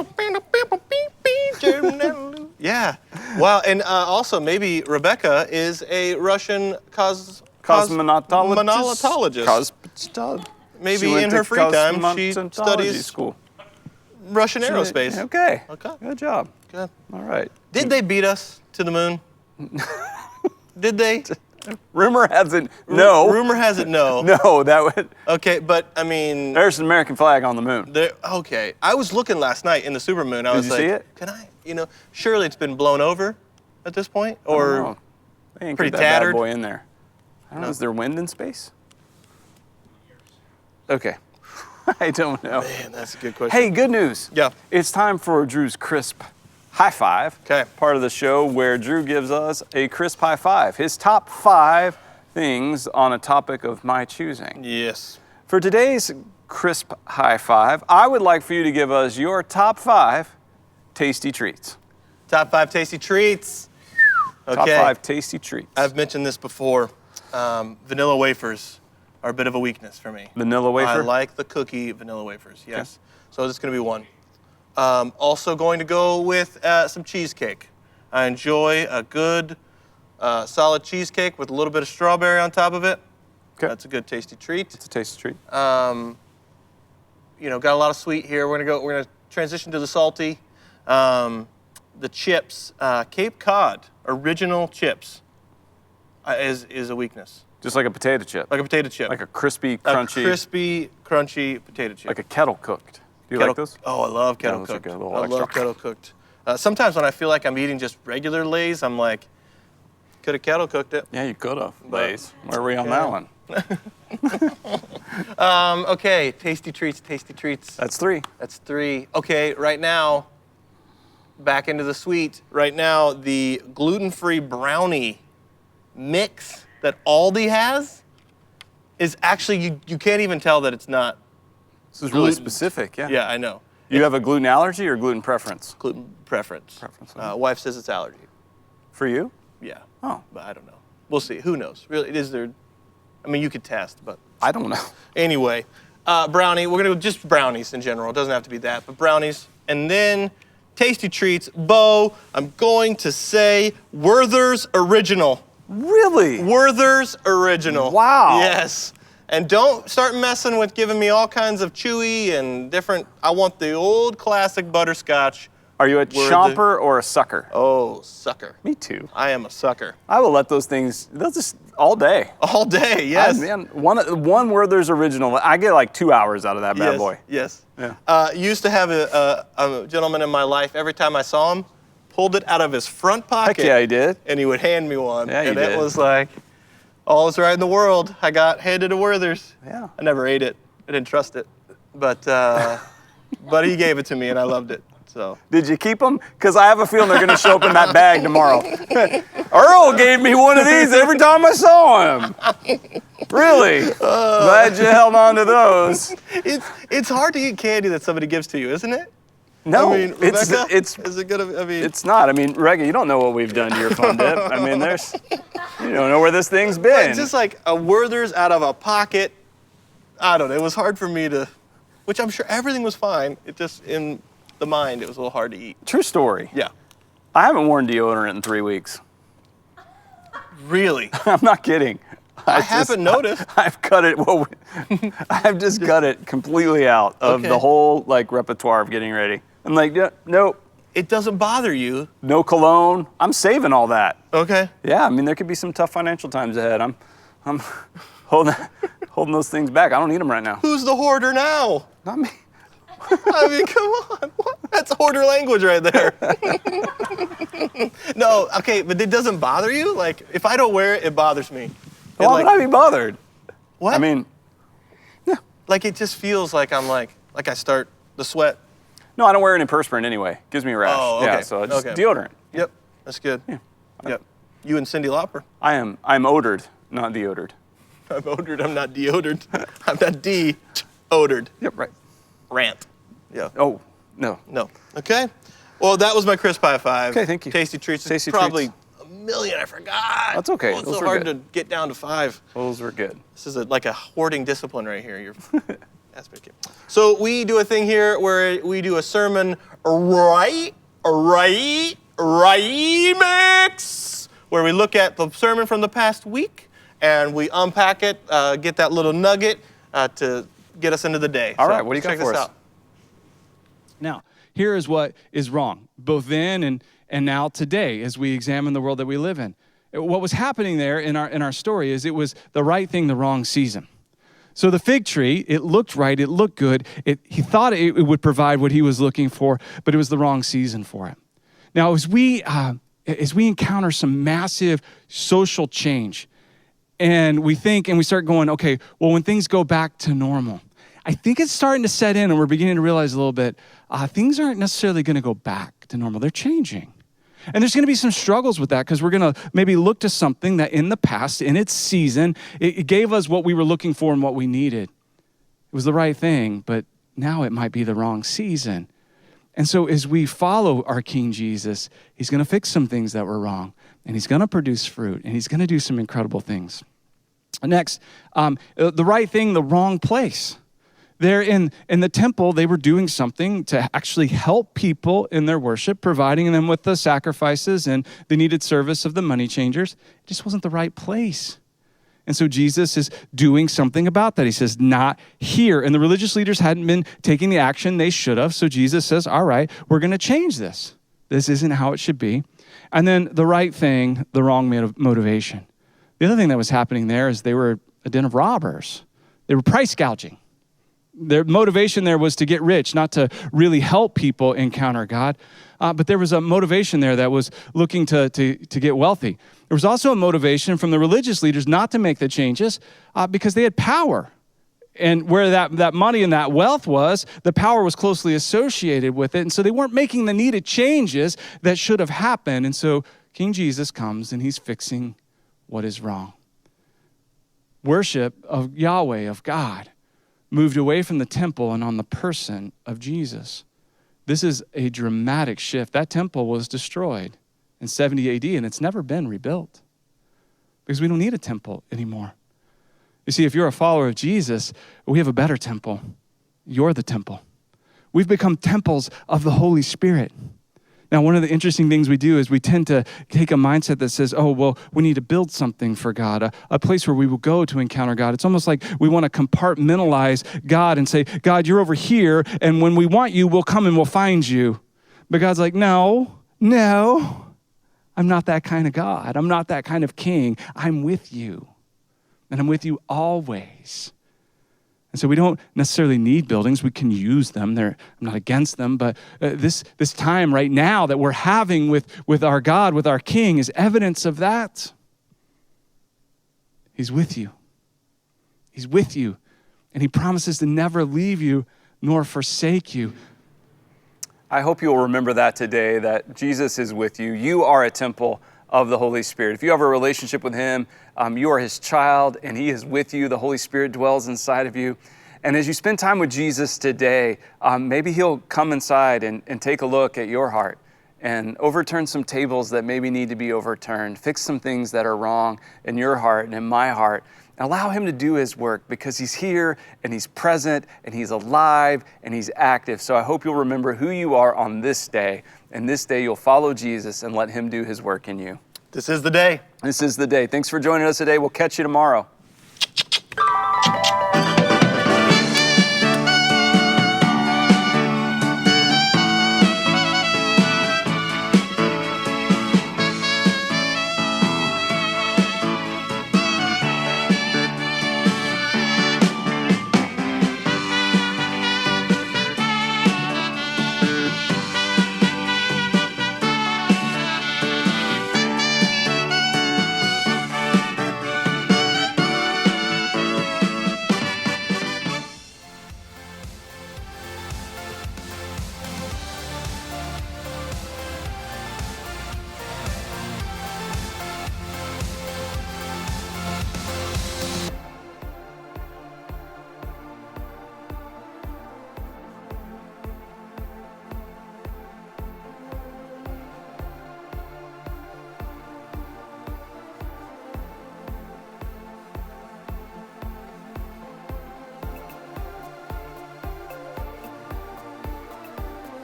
Yeah. Wow. And also, maybe Rebecca is a Russian cosmonautilogist. Maybe in her free time she studies school. Russian aerospace. Okay. Okay. Good job. Good. All right. Did they beat us to the moon? Did they? Rumor has it no. Rumor has it no. No, that would. Okay, but I mean. There's an American flag on the moon. Okay. I was looking last night in the supermoon. I was like, see it? Can I? Surely it's been blown over at this point, or they ain't pretty put that tattered. bad boy in there. I don't know. Is there wind in space? Okay. I don't know. Man, that's a good question. Hey, good news. Yeah. It's time for Drew's crisp high five. Okay. Part of the show where Drew gives us a crisp high five. His top 5 things on a topic of my choosing. Yes. For today's crisp high five, I would like for you to give us your top 5 tasty treats. Top 5 tasty treats. Okay. Top 5 tasty treats. I've mentioned this before. Vanilla wafers are a bit of a weakness for me. Vanilla wafer? I like the cookie vanilla wafers, yes. Okay. So this is going to be one. Also going to go with some cheesecake. I enjoy a good, solid cheesecake with a little bit of strawberry on top of it. Okay. That's a good tasty treat. It's a tasty treat. Got a lot of sweet here. We're gonna transition to the salty. The chips, Cape Cod original chips, is a weakness. Just like a potato chip. Like a potato chip. Like a crispy, crunchy. A crispy, crunchy potato chip. Like a kettle cooked. Do you like those? Oh, I love kettle cooked. I love kettle cooked. Sometimes when I feel like I'm eating just regular Lay's, I'm like, could have kettle cooked it. Yeah, you could have. Lay's. Where are we on that one? Okay, tasty treats, tasty treats. That's 3. That's 3. Okay, right now, back into the sweet. Right now, the gluten-free brownie mix that Aldi has is actually, you can't even tell that it's not. This is really specific, yeah. Yeah, I know. You have a gluten allergy or gluten preference? Gluten preference. Okay. Wife says it's allergy. For you? Yeah. Oh. But I don't know. We'll see. Who knows? Really, is there? I mean, you could test, but. I don't know. Anyway, brownie. We're going to do just brownies in general. It doesn't have to be that, but brownies. And then tasty treats. Bo, I'm going to say Werther's Original. Really? Werther's Original. Wow. Yes. And don't start messing with giving me all kinds of chewy and different. I want the old classic butterscotch Are you a Were the- chomper or a sucker? Oh, sucker. Me too. I am a sucker. I will let those things, they'll just, all day. All day, yes. Man, one Werther's original, I get like 2 hours out of that bad Yes, boy. Yes. Yeah. Used to have a gentleman in my life, every time I saw him, pulled it out of his front pocket. Heck yeah, he did. And he would hand me one. Yeah, he and did. it was like, all is right in the world. I got handed a Werther's. Yeah. I never ate it. I didn't trust it. But he gave it to me and I loved it. So. Did you keep them? Because I have a feeling they're going to show up in that bag tomorrow. Earl gave me one of these every time I saw him. Really? Glad you held on to those. It's hard to eat candy that somebody gives to you, isn't it? No, I mean, Rebecca, it's is it gonna? I mean, it's not. I mean, Reggie, you don't know what we've done to your Fun Dip. I mean, you don't know where this thing's been. It's just like a Werther's out of a pocket. I don't know. It was hard for me to, which I'm sure everything was fine. It just in the mind, it was a little hard to eat. True story. Yeah. I haven't worn deodorant in 3 weeks. Really? I'm not kidding. I haven't noticed. I've cut it. Well, I've just cut it completely out of the whole like repertoire of getting ready. I'm like, yeah, nope. It doesn't bother you. No cologne. I'm saving all that. Okay. Yeah, I mean there could be some tough financial times ahead. I'm holding those things back. I don't need them right now. Who's the hoarder now? Not me. I mean, come on. What? That's hoarder language right there. No, okay, but it doesn't bother you? Like, if I don't wear it, it bothers me. Why would I be bothered? What? I mean, like, it just feels like I'm like I start the sweat. no, I don't wear any perspirant anyway. Gives me a rash. Oh, okay. Yeah, so just Okay. deodorant. Yep, that's good. Yeah. Yep. You and Cyndi Lauper. I'm odored, not deodored. I'm odored, I'm not deodored. I'm not de-odored. Yep, right. Rant. Yeah. Oh, no. No. Okay. Well, that was my crisp high five. Okay, thank you. Tasty treats. Tasty probably treats. a million. I forgot. That's okay. Oh, it's Those so were hard good. to get down to 5. Those were good. This is like a hoarding discipline right here. You're So we do a thing here where we do a sermon remix, where we look at the sermon from the past week and we unpack it, get that little nugget to get us into the day. All right, what do you got check for this us? out. Now, here is what is wrong, both then and now today, as we examine the world that we live in. What was happening there in our story is it was the right thing, the wrong season. So the fig tree, it looked right, it looked good. He thought it would provide what he was looking for, but it was the wrong season for it. Now, as we encounter some massive social change, and we think and we start going, okay, well, when things go back to normal, I think it's starting to set in and we're beginning to realize a little bit, things aren't necessarily going to go back to normal. They're changing. And there's going to be some struggles with that because we're going to maybe look to something that in the past, in its season, it gave us what we were looking for and what we needed. It was the right thing, but now it might be the wrong season. And so as we follow our King Jesus, he's going to fix some things that were wrong, and he's going to produce fruit, and he's going to do some incredible things. Next, the right thing, the wrong place. There in the temple, they were doing something to actually help people in their worship, providing them with the sacrifices and the needed service of the money changers. It just wasn't the right place. And so Jesus is doing something about that. He says, not here. And the religious leaders hadn't been taking the action they should have. So Jesus says, all right, we're going to change this. This isn't how it should be. And then the right thing, the wrong motivation. The other thing that was happening there is they were a den of robbers. They were price gouging. Their motivation there was to get rich, not to really help people encounter God. But there was a motivation there that was looking to get wealthy. There was also a motivation from the religious leaders not to make the changes because they had power. And where that money and that wealth was, the power was closely associated with it. And so they weren't making the needed changes that should have happened. And so King Jesus comes and he's fixing what is wrong. Worship of Yahweh, of God, moved away from the temple and on the person of Jesus. This is a dramatic shift. That temple was destroyed in 70 AD, and it's never been rebuilt because we don't need a temple anymore. You see, if you're a follower of Jesus, we have a better temple. You're the temple. We've become temples of the Holy Spirit. Now, one of the interesting things we do is we tend to take a mindset that says, oh, well, we need to build something for God, a place where we will go to encounter God. It's almost like we want to compartmentalize God and say, God, you're over here, and when we want you, we'll come and we'll find you. But God's like, no, I'm not that kind of God. I'm not that kind of king. I'm with you, and I'm with you always. And so we don't necessarily need buildings. We can use them. I'm not against them, but this time right now that we're having with our God, with our King, is evidence of that. He's with you. He's with you, and he promises to never leave you nor forsake you. I hope you'll remember that today, that Jesus is with you. You are a temple of the Holy Spirit. If you have a relationship with him, you are his child, and he is with you. The Holy Spirit dwells inside of you. And as you spend time with Jesus today, maybe he'll come inside and take a look at your heart and overturn some tables that maybe need to be overturned, fix some things that are wrong in your heart and in my heart. Allow him to do his work, because he's here and he's present and he's alive and he's active. So I hope you'll remember who you are on this day. And this day you'll follow Jesus and let him do his work in you. This is the day. This is the day. Thanks for joining us today. We'll catch you tomorrow.